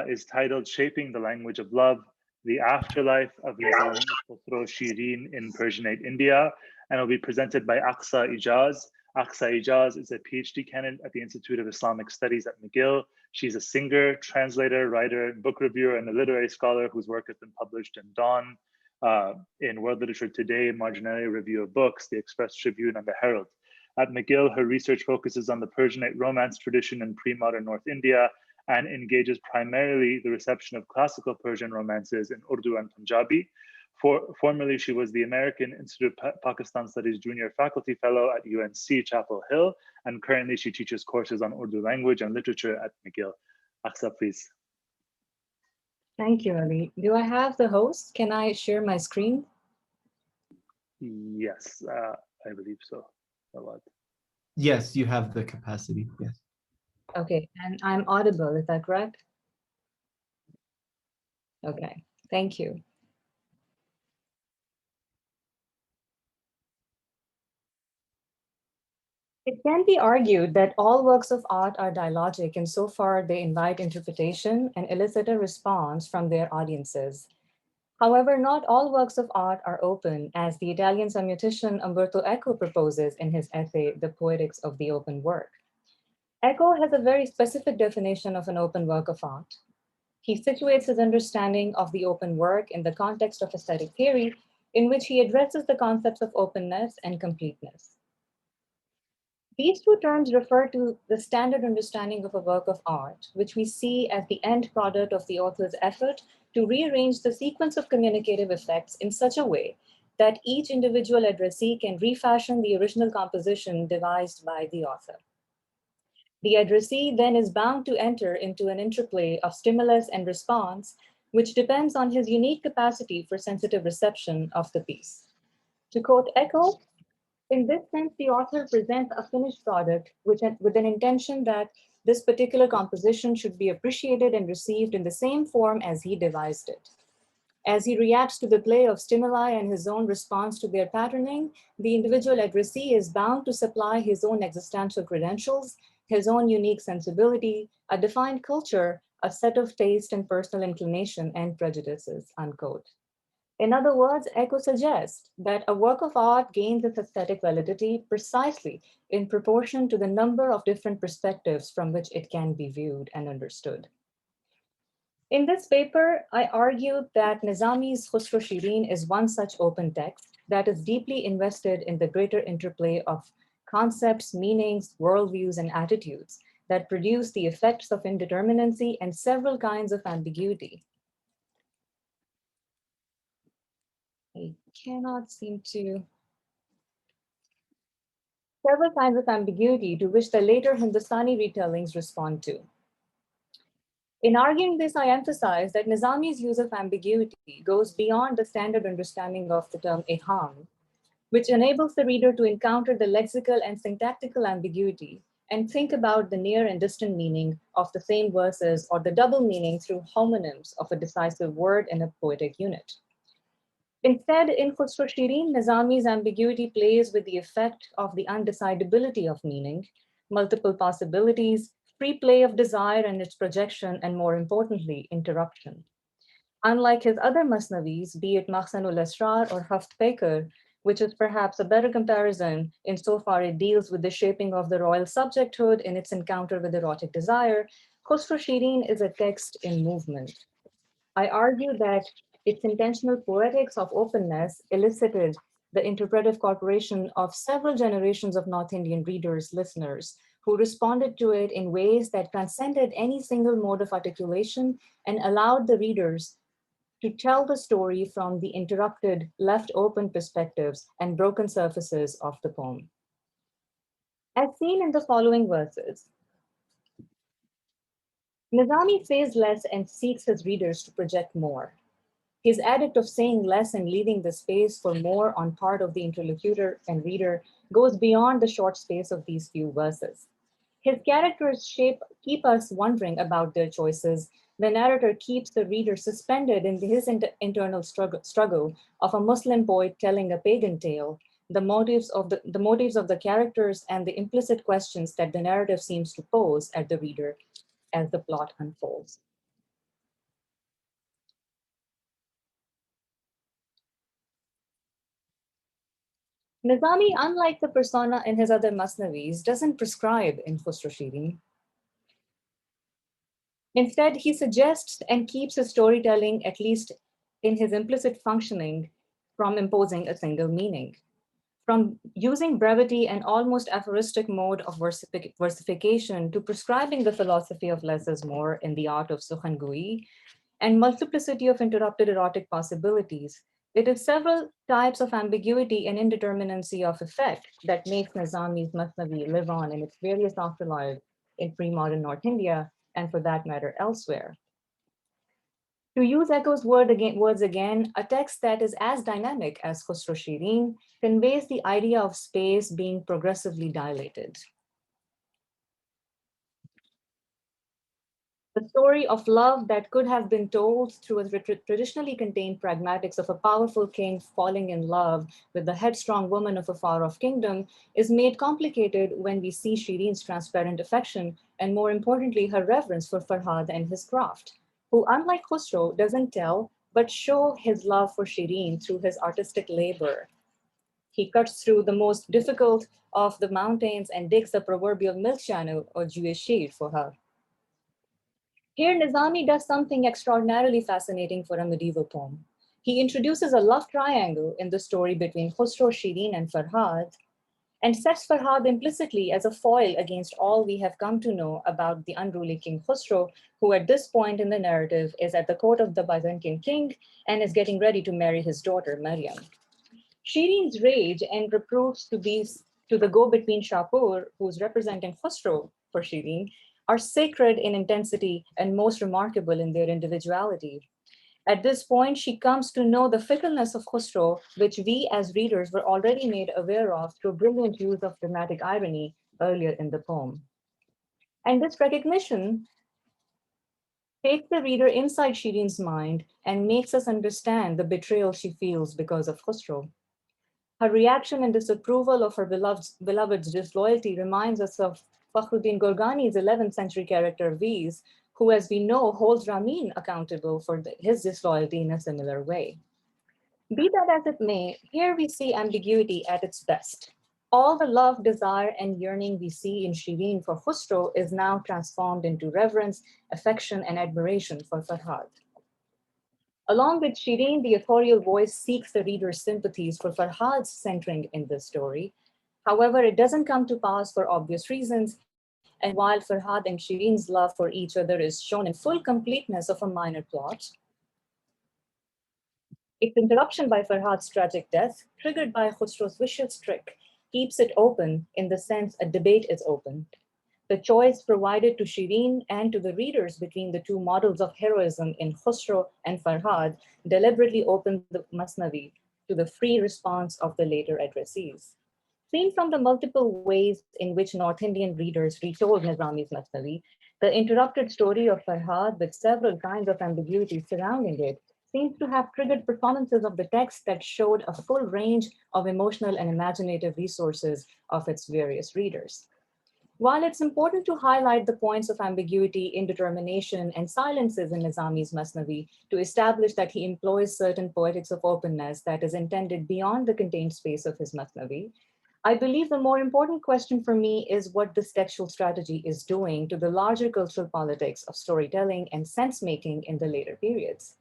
is titled Shaping the Language of Love, the Afterlife of Nizami Khosrow Shirin in Persianate India, and will be presented by Aqsa Ijaz. Aqsa Ijaz is a PhD candidate at the Institute of Islamic Studies at McGill. She's a singer, translator, writer, book reviewer, and a literary scholar whose work has been published in Dawn, in World Literature Today, Marginalia Review of Books, the Express Tribune, and the Herald. At McGill, her research focuses on the Persianate romance tradition in pre-modern North India and engages primarily the reception of classical Persian romances in Urdu and Punjabi. Formerly, she was the American Institute of Pakistan Studies Junior Faculty Fellow at UNC Chapel Hill, and currently she teaches courses on Urdu language and literature at McGill. Aqsa, please. Thank you, Ali. Do I have the host? Can I share my screen? Yes, I believe so. Rawad. Yes, you have the capacity, yes. Okay, and I'm audible, is that correct? Okay, thank you. It can be argued that all works of art are dialogic insofar they invite interpretation and elicit a response from their audiences. However, not all works of art are open, as the Italian semiotician Umberto Eco proposes in his essay, The Poetics of the Open Work. Eco has a very specific definition of an open work of art. He situates his understanding of the open work in the context of aesthetic theory, in which he addresses the concepts of openness and completeness. These two terms refer to the standard understanding of a work of art, which we see as the end product of the author's effort to rearrange the sequence of communicative effects in such a way that each individual addressee can refashion the original composition devised by the author. The addressee then is bound to enter into an interplay of stimulus and response, which depends on his unique capacity for sensitive reception of the piece. To quote Eco, in this sense, the author presents a finished product with an intention that this particular composition should be appreciated and received in the same form as he devised it. As he reacts to the play of stimuli and his own response to their patterning, the individual addressee is bound to supply his own existential credentials, his own unique sensibility, a defined culture, a set of taste and personal inclination and prejudices, unquote. In other words, Eco suggests that a work of art gains its aesthetic validity precisely in proportion to the number of different perspectives from which it can be viewed and understood. In this paper, I argued that Nizami's Khusro Shirin is one such open text that is deeply invested in the greater interplay of concepts, meanings, worldviews, and attitudes that produce the effects of indeterminacy and several kinds of ambiguity. I cannot seem to. Several kinds of ambiguity to which the later Hindustani retellings respond to. In arguing this, I emphasize that Nizami's use of ambiguity goes beyond the standard understanding of the term iham, which enables the reader to encounter the lexical and syntactical ambiguity and think about the near and distant meaning of the same verses or the double meaning through homonyms of a decisive word in a poetic unit. Instead, in Khusro Shirin, Nizami's ambiguity plays with the effect of the undecidability of meaning, multiple possibilities, free play of desire and its projection, and more importantly, interruption. Unlike his other masnavis, be it Makhsanul Asrar or Haft Pekar, which is perhaps a better comparison insofar it deals with the shaping of the royal subjecthood in its encounter with erotic desire, Khusro Shirin is a text in movement. I argue that its intentional poetics of openness elicited the interpretive cooperation of several generations of North Indian readers, listeners, who responded to it in ways that transcended any single mode of articulation and allowed the readers to tell the story from the interrupted, left open perspectives and broken surfaces of the poem. As seen in the following verses, Nizami says less and seeks his readers to project more. His addict of saying less and leaving the space for more on part of the interlocutor and reader goes beyond the short space of these few verses. His characters keep us wondering about their choices. The narrator keeps the reader suspended in his internal struggle of a Muslim poet telling a pagan tale, the motives of the characters and the implicit questions that the narrative seems to pose at the reader as the plot unfolds. Nizami, unlike the persona in his other masnavis, doesn't prescribe in Khusro Shirin. Instead, he suggests and keeps his storytelling, at least in his implicit functioning, from imposing a single meaning. From using brevity and almost aphoristic mode of versification to prescribing the philosophy of less is more in the art of Sukhangui and multiplicity of interrupted erotic possibilities, it is several types of ambiguity and indeterminacy of effect that makes Nizami's Masnavi live on in its various afterlives in pre-modern North India, and for that matter, elsewhere. To use Eco's words again, a text that is as dynamic as Khusro Shirin conveys the idea of space being progressively dilated. The story of love that could have been told through a traditionally contained pragmatics of a powerful king falling in love with the headstrong woman of a far-off kingdom is made complicated when we see Shirin's transparent affection and, more importantly, her reverence for Farhad and his craft, who, unlike Khusro, doesn't tell but show his love for Shireen through his artistic labor. He cuts through the most difficult of the mountains and digs the proverbial milk channel or Jewish shade for her. Here, Nizami does something extraordinarily fascinating for a medieval poem. He introduces a love triangle in the story between Khusro, Shireen, and Farhad, and sets Farhad implicitly as a foil against all we have come to know about the unruly King Khusro, who at this point in the narrative is at the court of the Byzantine king and is getting ready to marry his daughter, Maryam. Shireen's rage and reproofs to the go-between Shapur, who's representing Khusro for Shireen, are sacred in intensity and most remarkable in their individuality. At this point, she comes to know the fickleness of Khusro, which we as readers were already made aware of through brilliant use of dramatic irony earlier in the poem. And this recognition takes the reader inside Shireen's mind and makes us understand the betrayal she feels because of Khusro. Her reaction and disapproval of her beloved's disloyalty reminds us of Fakhruddin Gorgani's 11th century character Viz, who, as we know, holds Ramin accountable for his disloyalty in a similar way. Be that as it may, here we see ambiguity at its best. All the love, desire, and yearning we see in Shireen for Khusro is now transformed into reverence, affection, and admiration for Farhad. Along with Shireen, the authorial voice seeks the reader's sympathies for Farhad's centering in this story. However, it doesn't come to pass for obvious reasons, and while Farhad and Shireen's love for each other is shown in full completeness of a minor plot, its interruption by Farhad's tragic death, triggered by Khusro's vicious trick, keeps it open in the sense a debate is open. The choice provided to Shireen and to the readers between the two models of heroism in Khusro and Farhad deliberately opened the Masnavi to the free response of the later addressees. Seen from the multiple ways in which North Indian readers retold Nizami's Masnavi, the interrupted story of Farhad with several kinds of ambiguity surrounding it seems to have triggered performances of the text that showed a full range of emotional and imaginative resources of its various readers. While it's important to highlight the points of ambiguity, indetermination, and silences in Nizami's Masnavi to establish that he employs certain poetics of openness that is intended beyond the contained space of his Masnavi, I believe the more important question for me is what this textual strategy is doing to the larger cultural politics of storytelling and sense-making in the later periods.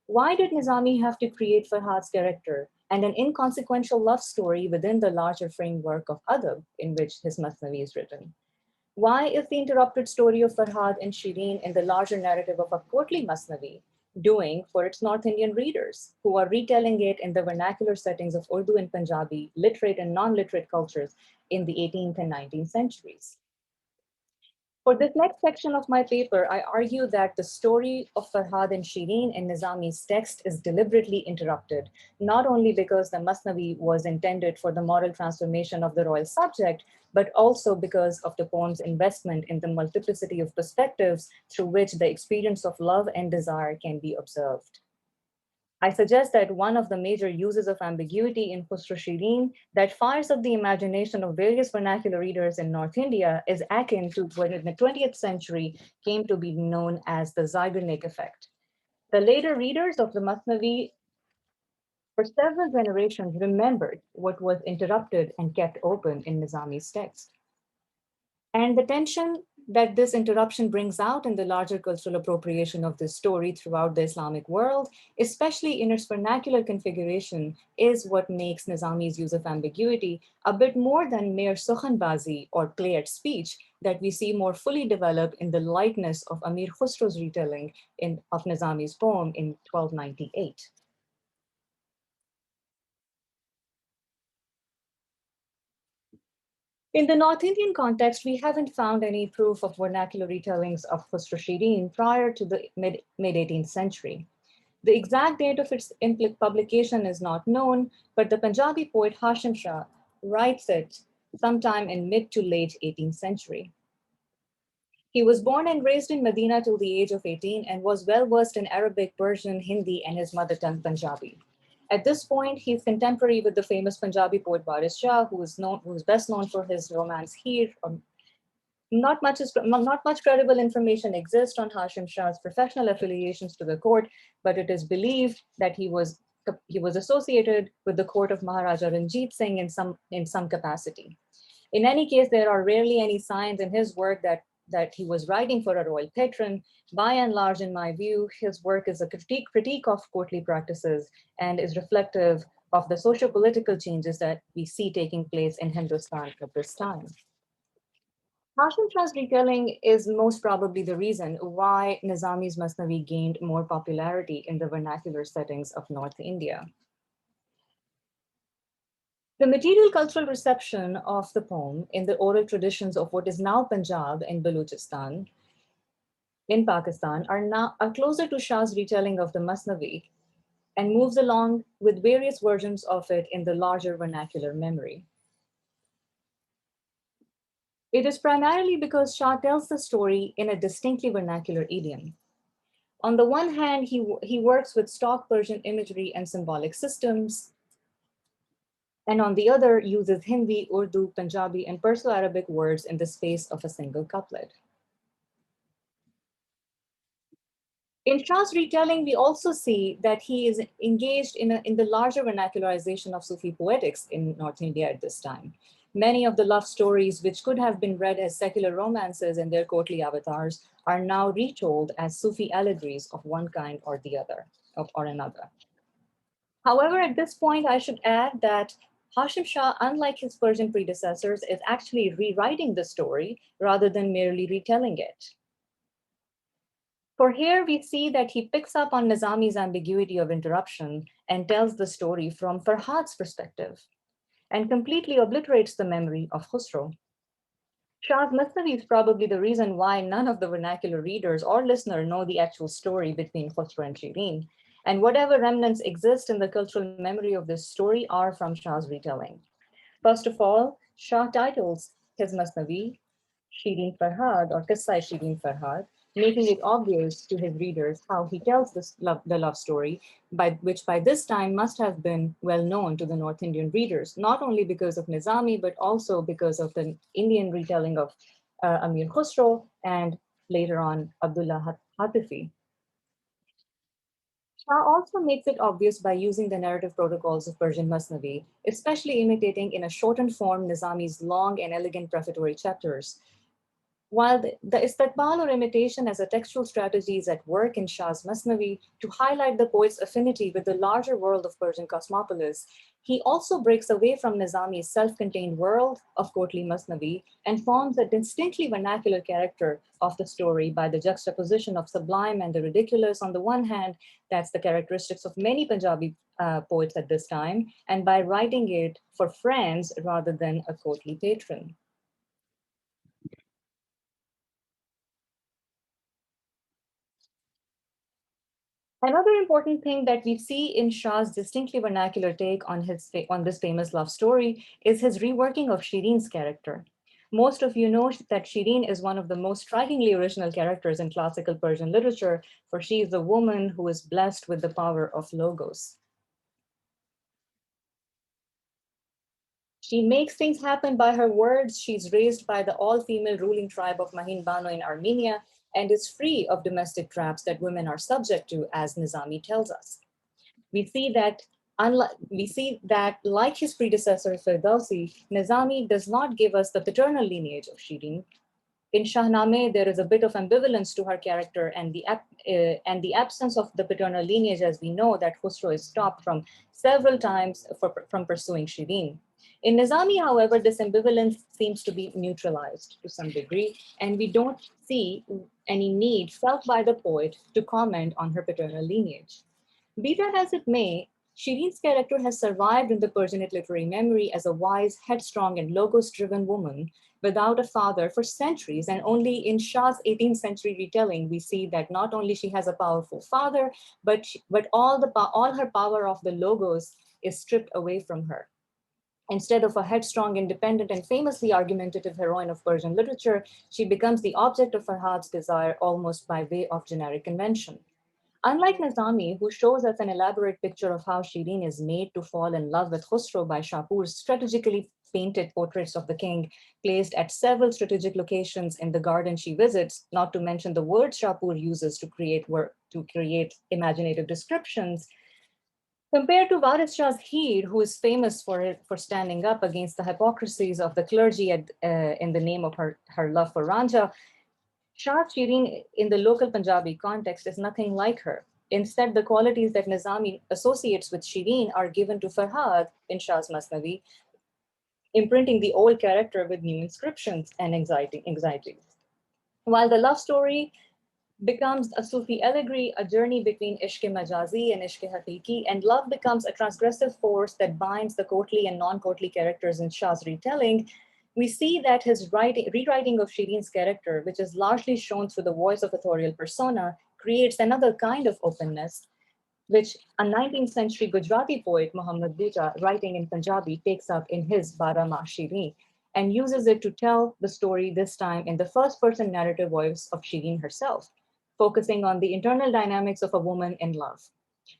Why did Nizami have to create Farhad's character and an inconsequential love story within the larger framework of Adab in which his Masnavi is written? Why is the interrupted story of Farhad and Shireen in the larger narrative of a courtly Masnavi doing for its North Indian readers who are retelling it in the vernacular settings of Urdu and Punjabi, literate and non-literate cultures in the 18th and 19th centuries? For this next section of my paper, I argue that the story of Farhad and Shireen in Nizami's text is deliberately interrupted, not only because the Masnavi was intended for the moral transformation of the royal subject, but also because of the poem's investment in the multiplicity of perspectives through which the experience of love and desire can be observed. I suggest that one of the major uses of ambiguity in Khusro Shireen that fires up the imagination of various vernacular readers in North India is akin to what in the 20th century came to be known as the Zeigarnik effect. The later readers of the Masnavi for several generations remembered what was interrupted and kept open in Nizami's text. And the tension that this interruption brings out in the larger cultural appropriation of this story throughout the Islamic world, especially in its vernacular configuration, is what makes Nizami's use of ambiguity a bit more than mere sukhanbazi or play at speech that we see more fully developed in the lightness of Amir Khusro's retelling of Nizami's poem in 1298. In the North Indian context, we haven't found any proof of vernacular retellings of Khusro Shireen prior to the mid-18th century. The exact date of its publication is not known, but the Punjabi poet Hashim Shah writes it sometime in mid to late 18th century. He was born and raised in Medina till the age of 18 and was well versed in Arabic, Persian, Hindi, and his mother tongue Punjabi. At this point, he's contemporary with the famous Punjabi poet Waris Shah, who is best known for his romance Heer, Not much credible information exists on Hashim Shah's professional affiliations to the court, but it is believed that he was associated with the court of Maharaja Ranjit Singh in some capacity. In any case, there are rarely any signs in his work that he was writing for a royal patron. By and large, in my view, his work is a critique of courtly practices and is reflective of the socio-political changes that we see taking place in Hindustan at this time. Hashim Shah's retelling is most probably the reason why Nizami's Masnavi gained more popularity in the vernacular settings of North India. The material cultural reception of the poem in the oral traditions of what is now Punjab and Balochistan in Pakistan are closer to Shah's retelling of the Masnavi and moves along with various versions of it in the larger vernacular memory. It is primarily because Shah tells the story in a distinctly vernacular idiom. On the one hand, he works with stock Persian imagery and symbolic systems, and on the other, uses Hindi, Urdu, Punjabi, and Perso-Arabic words in the space of a single couplet. In Shah's retelling, we also see that he is engaged in the larger vernacularization of Sufi poetics in North India at this time. Many of the love stories, which could have been read as secular romances in their courtly avatars, are now retold as Sufi allegories of one kind or the other, or another. However, at this point, I should add that Hashim Shah, unlike his Persian predecessors, is actually rewriting the story rather than merely retelling it. For here, we see that he picks up on Nizami's ambiguity of interruption and tells the story from Farhad's perspective and completely obliterates the memory of Khusro. Shah's Masnavi is probably the reason why none of the vernacular readers or listener know the actual story between Khusro and Shireen, and whatever remnants exist in the cultural memory of this story are from Shah's retelling. First of all, Shah titles his Masnavi Shireen Farhad or Qissa Shireen Farhad, making it obvious to his readers how he tells the love story, which by this time must have been well known to the North Indian readers, not only because of Nizami, but also because of the Indian retelling of Amir Khusro and later on Abdullah Hatifi. Shah also makes it obvious by using the narrative protocols of Persian Masnavi, especially imitating in a shortened form Nizami's long and elegant prefatory chapters. While the istiqbal or imitation as a textual strategy is at work in Shah's Masnavi to highlight the poet's affinity with the larger world of Persian cosmopolis, he also breaks away from Nizami's self-contained world of courtly Masnavi and forms a distinctly vernacular character of the story by the juxtaposition of sublime and the ridiculous on the one hand, that's the characteristics of many Punjabi poets at this time, and by writing it for friends rather than a courtly patron. Another important thing that we see in Shah's distinctly vernacular take on this famous love story is his reworking of Shireen's character. Most of you know that Shireen is one of the most strikingly original characters in classical Persian literature, for she is a woman who is blessed with the power of logos. She makes things happen by her words. She's raised by the all-female ruling tribe of Mahin Bano in Armenia and is free of domestic traps that women are subject to, as Nizami tells us. We see that, like his predecessor Firdausi, Nizami does not give us the paternal lineage of Shireen. In Shahnameh, there is a bit of ambivalence to her character and the absence of the paternal lineage, as we know that Khusro is stopped from several times from pursuing Shireen. In Nizami, however, this ambivalence seems to be neutralized to some degree, and we don't see any need felt by the poet to comment on her paternal lineage. Be that as it may, Shireen's character has survived in the Persianate literary memory as a wise, headstrong, and logos-driven woman without a father for centuries, and only in Shah's 18th century retelling, we see that not only she has a powerful father, but all her power of the logos is stripped away from her. Instead of a headstrong, independent, and famously argumentative heroine of Persian literature, she becomes the object of Farhad's desire almost by way of generic convention. Unlike Nizami, who shows us an elaborate picture of how Shireen is made to fall in love with Khusro by Shapur's strategically painted portraits of the king placed at several strategic locations in the garden she visits, not to mention the words Shapur uses to create imaginative descriptions. Compared to Waris Shah's Heer, who is famous for standing up against the hypocrisies of the clergy in the name of her love for Ranja, Shah Shireen in the local Punjabi context is nothing like her. Instead, the qualities that Nizami associates with Shireen are given to Farhad in Shah's Masnavi, imprinting the old character with new inscriptions and anxieties. While the love story becomes a Sufi allegory, a journey between Ishq-e Majazi and Ishq-e Haqiqi, and love becomes a transgressive force that binds the courtly and non-courtly characters in Shah's retelling, we see that his rewriting of Shireen's character, which is largely shown through the voice of authorial persona, creates another kind of openness, which a 19th century Gujarati poet, Muhammad Bija, writing in Punjabi, takes up in his Baramah Shireen and uses it to tell the story, this time in the first-person narrative voice of Shireen herself, focusing on the internal dynamics of a woman in love.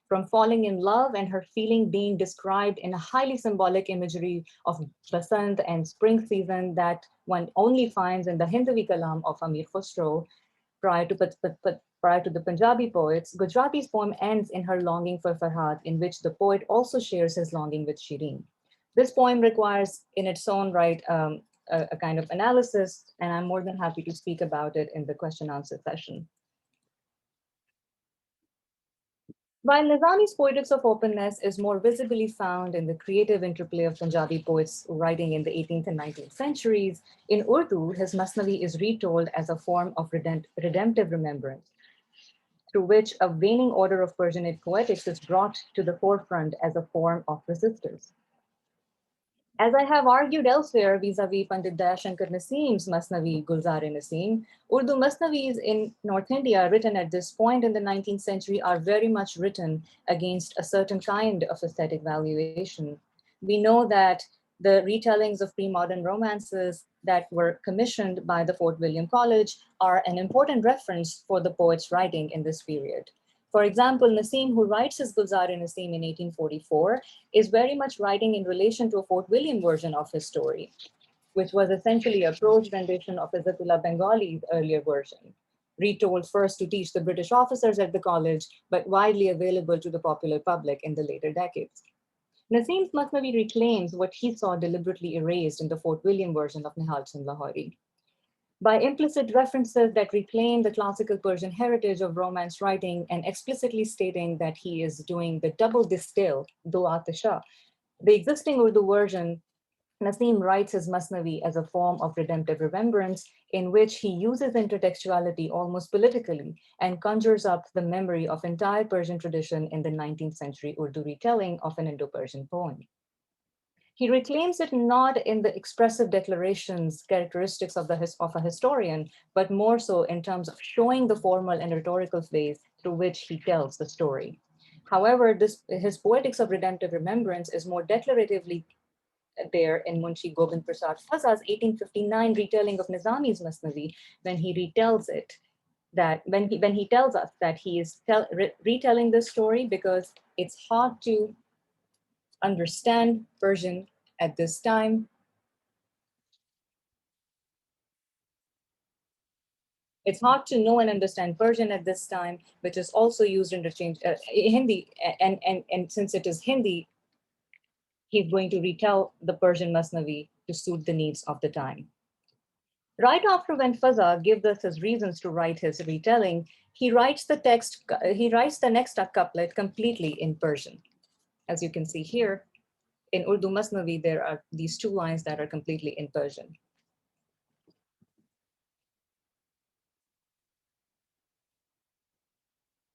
From falling in love and her feeling being described in a highly symbolic imagery of Basant and spring season that one only finds in the Hindavi Kalam of Amir Khusro prior to the Punjabi poets, Gujarati's poem ends in her longing for Farhad, in which the poet also shares his longing with Shireen. This poem requires in its own right a kind of analysis, and I'm more than happy to speak about it in the question answer session. While Nizami's poetics of openness is more visibly found in the creative interplay of Punjabi poets writing in the 18th and 19th centuries, in Urdu, his Masnavi is retold as a form of redemptive remembrance, through which a waning order of Persianate poetics is brought to the forefront as a form of resistance. As I have argued elsewhere vis-a-vis Pandit Dayashankar Naseem's Masnavi Gulzar-e-Naseem, Urdu Masnavis in North India written at this point in the 19th century are very much written against a certain kind of aesthetic valuation. We know that the retellings of pre-modern romances that were commissioned by the Fort William College are an important reference for the poets writing in this period. For example, Naseem, who writes his Gulzar-e-Naseem in 1844, is very much writing in relation to a Fort William version of his story, which was essentially a prose rendition of Izzatullah Bengali's earlier version, retold first to teach the British officers at the college, but widely available to the popular public in the later decades. Naseem's Masnavi reclaims what he saw deliberately erased in the Fort William version of Nihal Singh Lahori. By implicit references that reclaim the classical Persian heritage of romance writing and explicitly stating that he is doing the double distill, do atisha, the existing Urdu version, Naseem writes his Masnavi as a form of redemptive remembrance in which he uses intertextuality almost politically and conjures up the memory of entire Persian tradition in the 19th century Urdu retelling of an Indo-Persian poem. He reclaims it not in the expressive declarations characteristics of a historian, but more so in terms of showing the formal and rhetorical phase through which he tells the story. However, his poetics of redemptive remembrance is more declaratively there in Munshi Gobind Prasad Faz's 1859 retelling of Nizami's Masnavi, when he retells it, that when he tells us that he is retelling this story because it's hard to understand Persian at this time. It's hard to know and understand Persian at this time, which is also used interchange Hindi, and since it is Hindi, he's going to retell the Persian Masnavi to suit the needs of the time. Right after when Faza gives us his reasons to write his retelling, he writes the next couplet completely in Persian. As you can see here, in Urdu Masnavi, there are these two lines that are completely in Persian.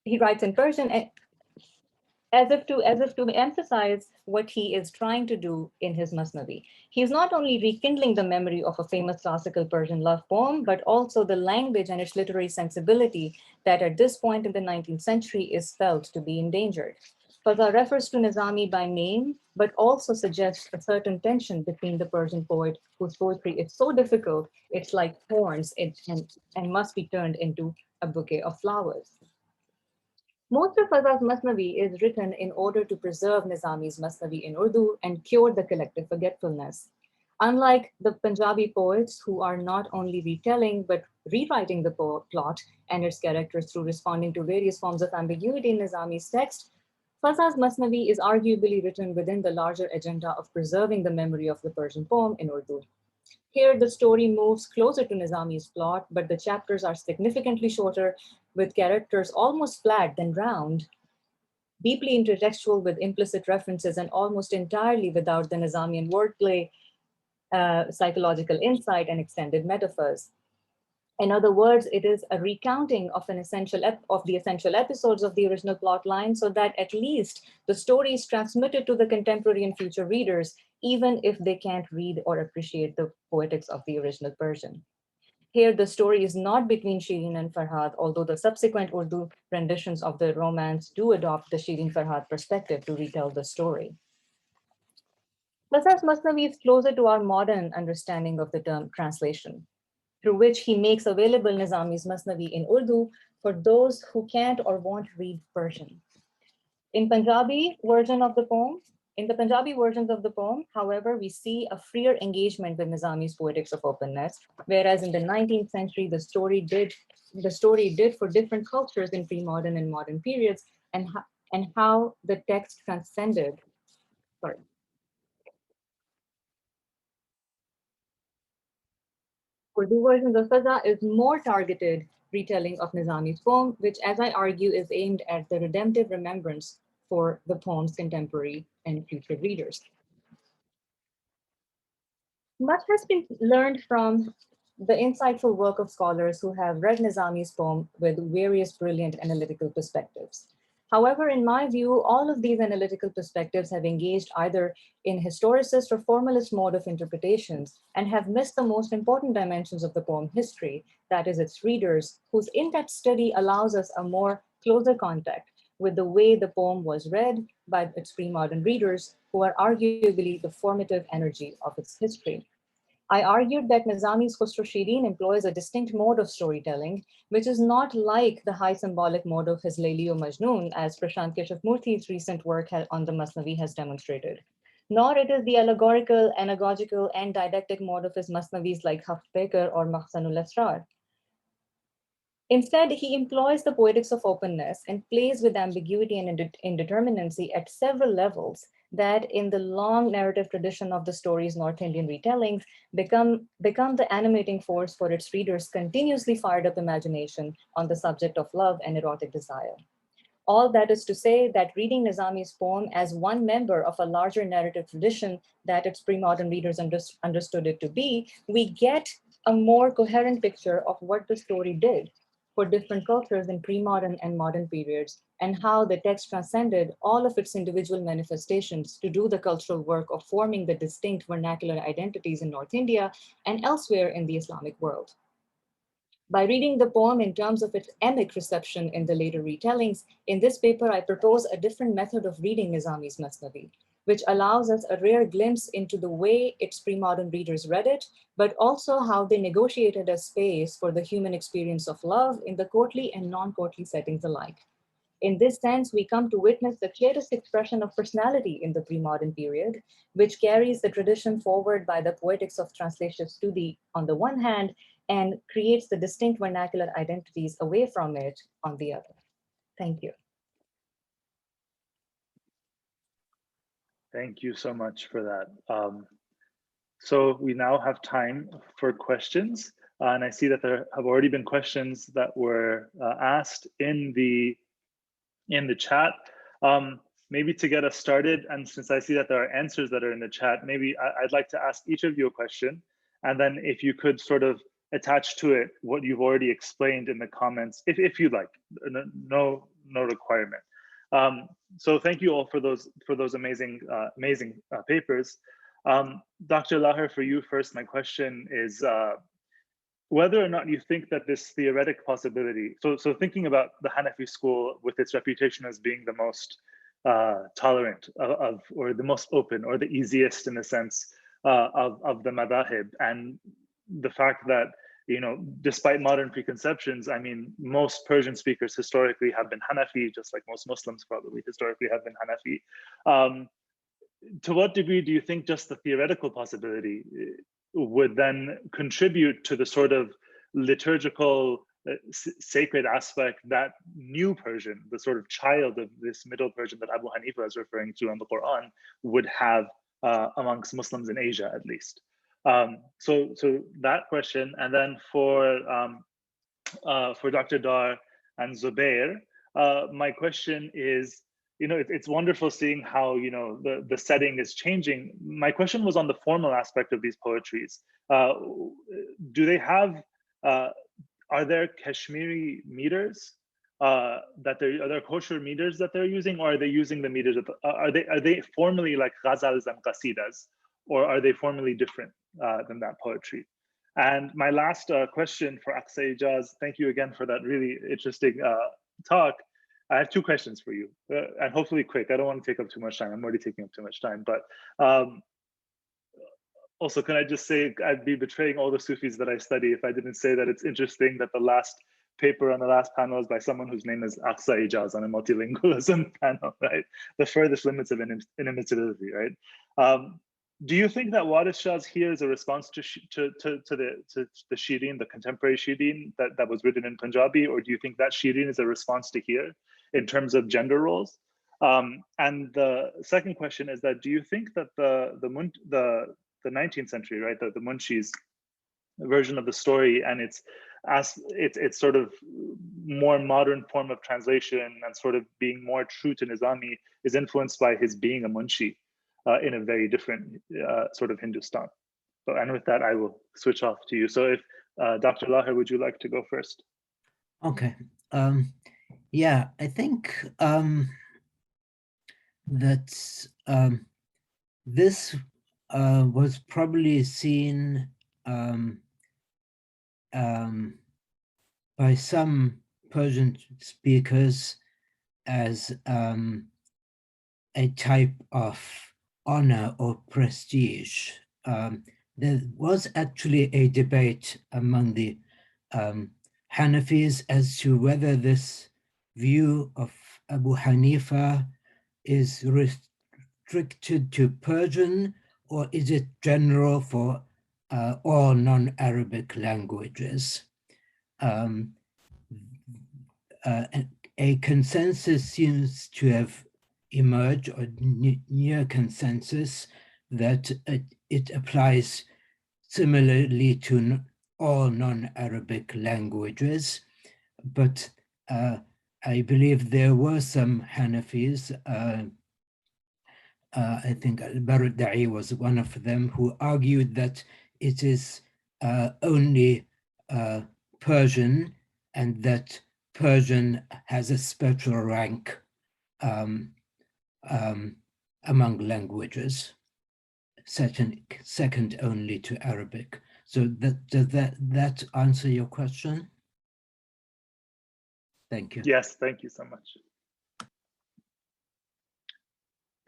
He writes in Persian as if to emphasize what he is trying to do in his Masnavi. He is not only rekindling the memory of a famous classical Persian love poem, but also the language and its literary sensibility that at this point in the 19th century is felt to be endangered. Faza refers to Nizami by name, but also suggests a certain tension between the Persian poet whose poetry is so difficult, it's like thorns and must be turned into a bouquet of flowers. Most of Faza's Masnavi is written in order to preserve Nizami's Masnavi in Urdu and cure the collective forgetfulness. Unlike the Punjabi poets, who are not only retelling but rewriting the plot and its characters through responding to various forms of ambiguity in Nizami's text, Fayaz's Masnavi is arguably written within the larger agenda of preserving the memory of the Persian poem in Urdu. Here, the story moves closer to Nizami's plot, but the chapters are significantly shorter, with characters almost flat than round, deeply intertextual with implicit references, and almost entirely without the Nizamian wordplay, psychological insight, and extended metaphors. In other words, it is a recounting of the essential episodes of the original plot line, so that at least the story is transmitted to the contemporary and future readers, even if they can't read or appreciate the poetics of the original Persian. Here, the story is not between Shirin and Farhad, although the subsequent Urdu renditions of the romance do adopt the Shirin-Farhad perspective to retell the story. Fayaz's Masnavi is closer to our modern understanding of the term translation, through which he makes available Nizami's Masnavi in Urdu for those who can't or won't read Persian. In the Punjabi versions of the poem, however, we see a freer engagement with Nizami's poetics of openness, whereas in the 19th century, the story did for different cultures in pre-modern and modern periods, and how the text transcended. Urdu versions of Faza is more targeted retelling of Nizami's poem, which, as I argue, is aimed at the redemptive remembrance for the poem's contemporary and future readers. Much has been learned from the insightful work of scholars who have read Nizami's poem with various brilliant analytical perspectives. However, in my view, all of these analytical perspectives have engaged either in historicist or formalist mode of interpretations and have missed the most important dimensions of the poem history, that is its readers, whose in-depth study allows us a more closer contact with the way the poem was read by its pre-modern readers, who are arguably the formative energy of its history. I argued that Nizami's Khusro Shirin employs a distinct mode of storytelling, which is not like the high symbolic mode of his Laili-o Majnoon, as Prashant Keshafmurthy's recent work on the Masnavi has demonstrated. Nor it is the allegorical, anagogical, and didactic mode of his Masnavis like Haft Bekar or Mahsanul Asrar. Instead, he employs the poetics of openness and plays with ambiguity and indeterminacy at several levels that, in the long narrative tradition of the story's North Indian retellings, become the animating force for its readers' continuously fired up imagination on the subject of love and erotic desire. All that is to say that reading Nizami's poem as one member of a larger narrative tradition that its pre-modern readers understood it to be, we get a more coherent picture of what the story did for different cultures in pre-modern and modern periods, and how the text transcended all of its individual manifestations to do the cultural work of forming the distinct vernacular identities in North India and elsewhere in the Islamic world. By reading the poem in terms of its emic reception in the later retellings, in this paper I propose a different method of reading Nizami's Masnavi, which allows us a rare glimpse into the way its pre-modern readers read it, but also how they negotiated a space for the human experience of love in the courtly and non-courtly settings alike. In this sense, we come to witness the clearest expression of personality in the pre-modern period, which carries the tradition forward by the poetics of translation Studi on the one hand, and creates the distinct vernacular identities away from it on the other. Thank you. Thank you so much for that. So we now have time for questions. And I see that there have already been questions that were asked in the chat. Maybe to get us started, and since I see that there are answers that are in the chat, maybe I'd like to ask each of you a question. And then if you could sort of attach to it what you've already explained in the comments, if you'd like, no requirement. So thank you all for those amazing papers. Dr. Lahar, for you first, my question is whether or not you think that this theoretic possibility, so thinking about the Hanafi school with its reputation as being the most tolerant of, or the most open, or the easiest in the sense of the madahib, and the fact that, you know, despite modern preconceptions, I mean, most Persian speakers historically have been Hanafi, just like most Muslims probably historically have been Hanafi. to what degree do you think just the theoretical possibility would then contribute to the sort of liturgical sacred aspect that new Persian, the sort of child of this Middle Persian that Abū Ḥanīfa is referring to in the Quran, would have amongst Muslims in Asia, at least? So that question, and then for Dr. Dar and Zubair, my question is, it's wonderful seeing how the setting is changing. My question was on the formal aspect of these poetries. Do they have? Are there Kashmiri meters are there Koshur meters that they're using, or are they using the meters? Are they formally like ghazals and qasidas, or are they formally different than that poetry? And my last question for Aqsa Ijaz, thank you again for that really interesting talk. I have two questions for you, and hopefully quick. I don't want to take up too much time. I'm already taking up too much time, but also, can I just say I'd be betraying all the Sufis that I study if I didn't say that it's interesting that the last paper on the last panel is by someone whose name is Aqsa Ijaz on a multilingualism panel, right? The furthest limits of inimitability, right? Do you think that what it shows here is a response to the Shireen, the contemporary Shireen that was written in Punjabi, or do you think that Shireen is a response to here in terms of gender roles? And the second question is that, do you think that the 19th century, right, the Munshi's version of the story and its sort of more modern form of translation and sort of being more true to Nizami is influenced by his being a Munshi in a very different sort of Hindustan. And with that, I will switch off to you. So if Dr. Lahar, would you like to go first? Okay. Yeah, I think that this was probably seen by some Persian speakers as a type of honor or prestige. There was actually a debate among the Hanafis as to whether this view of Abū Ḥanīfa is restricted to Persian, or is it general for all non-Arabic languages? A consensus seems to have emerged, or near consensus, that it applies similarly to all non-Arabic languages. But I believe there were some Hanafis, I think Al-Baradda'i was one of them, who argued that it is only Persian, and that Persian has a special rank among languages, second only to Arabic. So does that answer your question? Thank you. Yes, thank you so much.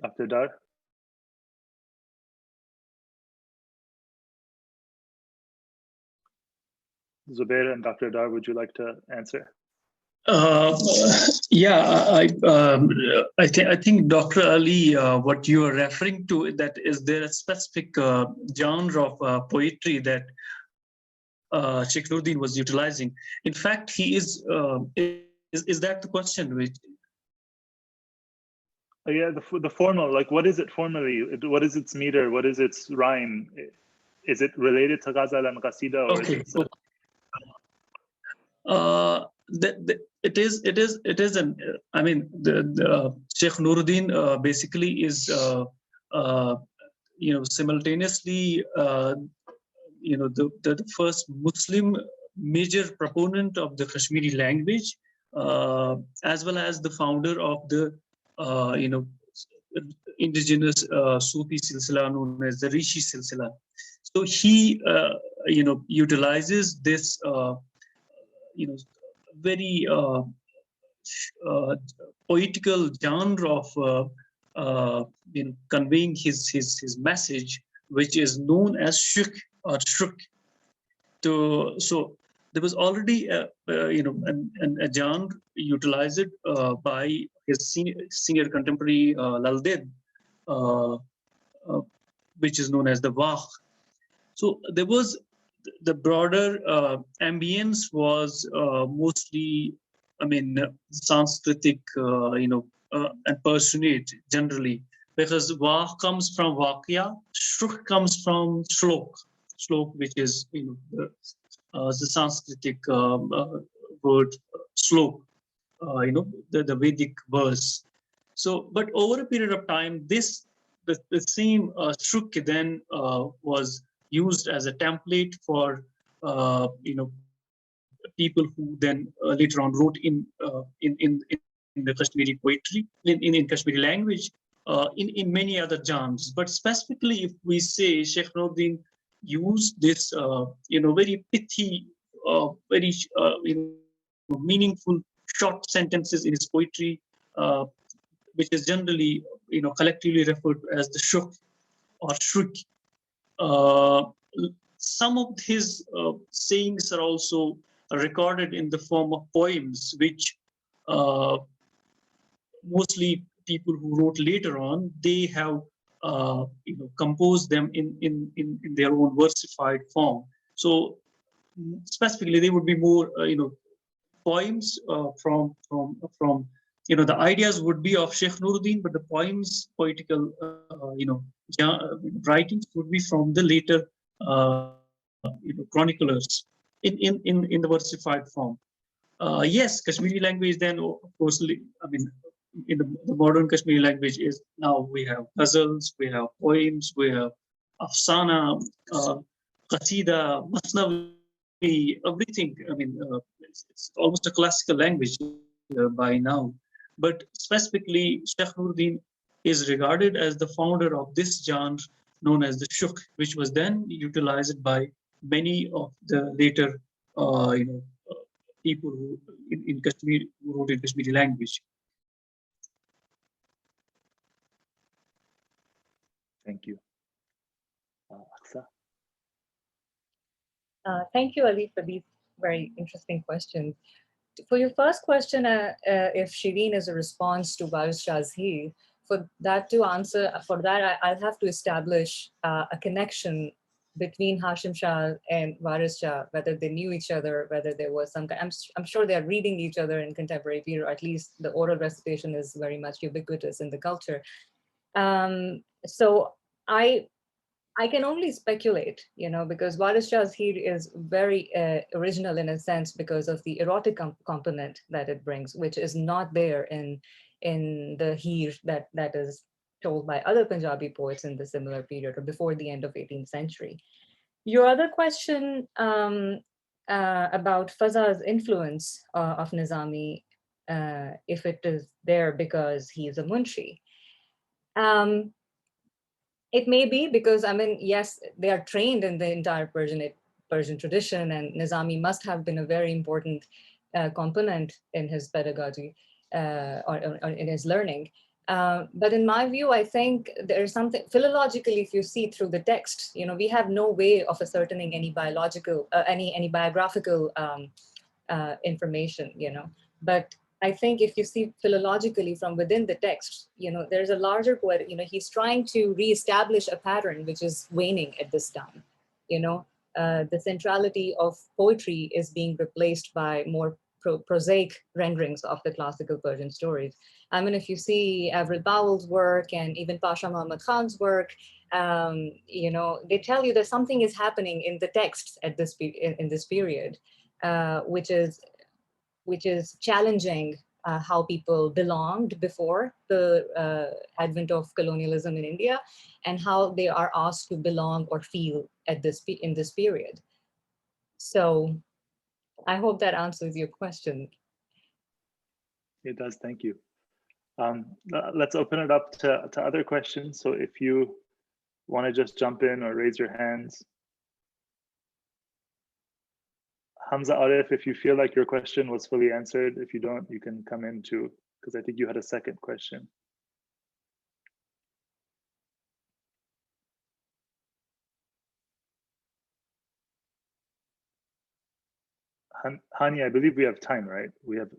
Dr. Dar? Zubair and Dr. Dar, would you like to answer? Yeah, I think Dr. Ali, what you are referring to, that is there a specific genre of poetry that Sheikh Nuruddin was utilizing. In fact, he is that the question? Which yeah, the formal, like what is it formally? What is its meter? What is its rhyme? Is it related to ghazal and qasida? Or okay. is it It is an, I mean, the Sheikh Nuruddin basically is simultaneously the first Muslim major proponent of the Kashmiri language, as well as the founder of the indigenous Sufi silsila known as the Rishi silsila. So he utilizes this very poetical genre of conveying his message, which is known as Sheikh or Shuk. So there was already a genre utilized by his senior contemporary Lalden which is known as the Wah. So there was the broader ambience was mostly, I mean, Sanskritic, and Persianate generally, because Wah comes from Vakya, Shruk comes from Shlok, which is the Sanskritic word Slok, the Vedic verse. So, but over a period of time, the same Shruk then was used as a template for people who then later on wrote in the Kashmiri poetry, in Kashmiri language, in many other genres. But specifically, if we say Sheikh Nuruddin used this, very pithy, very meaningful short sentences in his poetry, which is generally, collectively referred to as the Shuk or Shrik. Some of his sayings are also recorded in the form of poems, which mostly people who wrote later on, they have composed them in their own versified form. So specifically, they would be more poems from the ideas would be of Sheikh Nuruddin, but the poems, poetical writings would be from the later chroniclers in the versified form. Yes, Kashmiri language then, of course, I mean, in the modern Kashmiri language is now we have ghazals, we have poems, we have afsana, qasida, masnavi, everything. I mean, it's almost a classical language by now. But specifically, Sheikh Nuruddin is regarded as the founder of this genre known as the Shuk, which was then utilized by many of the later people who in Kashmir who wrote in Kashmiri language. Thank you. Aqsa? Thank you, Ali, for these very interesting questions. For your first question, if Shireen is a response to Waris Shah's Heer, for that to answer, for that I'll have to establish a connection between Hashim Shah and Waris Shah, whether they knew each other, whether there was some kind, I'm sure they're reading each other in contemporary period, or at least the oral recitation is very much ubiquitous in the culture. So I can only speculate, because Waris Shah's Heer is very original in a sense because of the erotic component that it brings, which is not there in the Heer that is told by other Punjabi poets in the similar period or before the end of 18th century. Your other question about Faza's influence of Nizami, if it is there because he is a munshi. It may be because, I mean, yes, they are trained in the entire Persian tradition, and Nizami must have been a very important component in his pedagogy or in his learning. But in my view, I think there's something philologically, if you see through the text, we have no way of ascertaining any biological, any biographical information, but I think if you see philologically from within the text, there's a larger poet, he's trying to reestablish a pattern which is waning at this time. The centrality of poetry is being replaced by more prosaic renderings of the classical Persian stories. I mean, if you see Avril Powell's work and even Pasha Muhammad Khan's work, they tell you that something is happening in the texts at in this period, which is challenging how people belonged before the advent of colonialism in India, and how they are asked to belong or feel in this period. So I hope that answers your question. It does, thank you. Let's open it up to other questions. So if you want to just jump in or raise your hands. Hamza Arif, if you feel like your question was fully answered, if you don't, you can come in too, because I think you had a second question. Hany, I believe we have time, right? We have.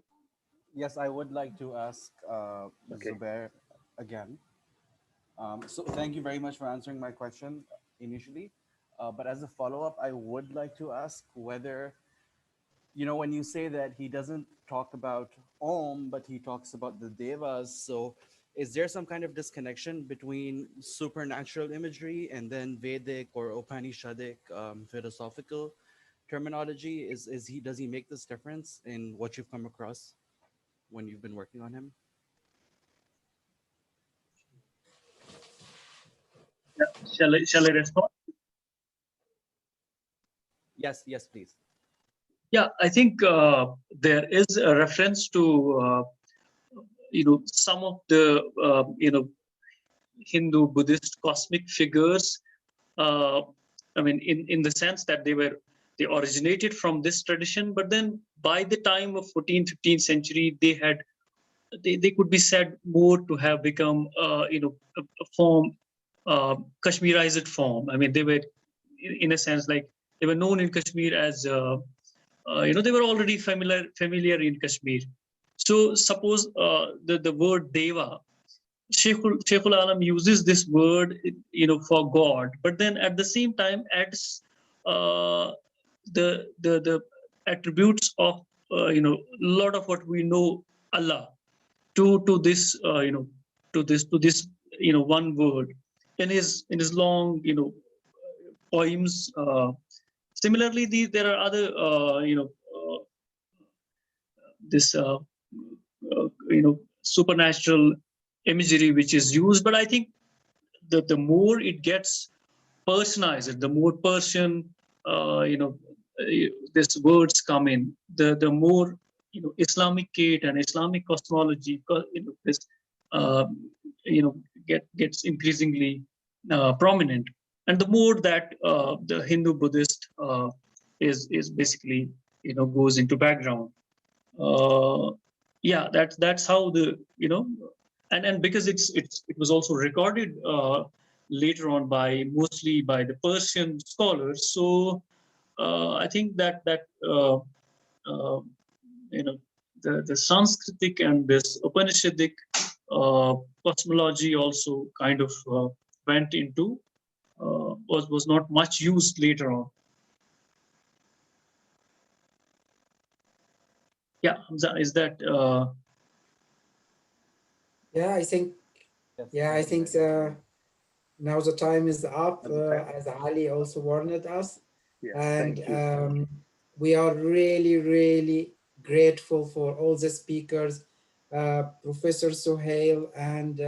Yes, I would like to ask Okay. Zubair again. So thank you very much for answering my question initially. But as a follow-up, I would like to ask whether, when you say that he doesn't talk about Om, but he talks about the Devas, so is there some kind of disconnection between supernatural imagery and then Vedic or Upanishadic philosophical terminology? Does he make this difference in what you've come across when you've been working on him? Shall I respond? Yes, please. Yeah, I think there is a reference to some of the Hindu Buddhist cosmic figures. I mean, in the sense that they originated from this tradition, but then by the time of 14th, 15th century, they could be said more to have become a form, Kashmirized form. I mean, they were in a sense like they were known in Kashmir as they were already familiar in Kashmir. So suppose the word Deva, Sheikhul Alam uses this word, for God, but then at the same time adds the attributes of a lot of what we know Allah to this to this one word in his long poems. Similarly, there are other this supernatural imagery which is used, but I think that the more it gets personalized, the more Persian these words come in, the more Islamicate and Islamic cosmology this gets increasingly prominent, and the more that the Hindu Buddhist is basically goes into background. Yeah, that's how the and because it was also recorded later on mostly by the Persian scholars. So I think that the Sanskritic and this Upanishadic cosmology also kind of went into was not much used later on. Yeah, Hamza, is that? Yeah, I think. Yes, Yeah, I think now the time is up, as Ali also warned us, and we are really, really grateful for all the speakers, Professor Suheil and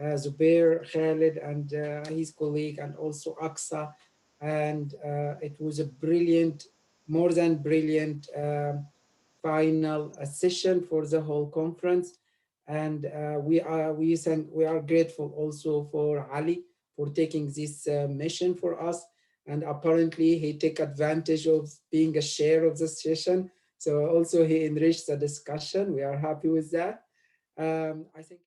Zubair, Khalid, and his colleague, and also Aqsa, and it was a brilliant, more than brilliant final session for the whole conference. And we are grateful also for Ali for taking this mission for us. And apparently he took advantage of being a share of the session. So also he enriched the discussion. We are happy with that. I think.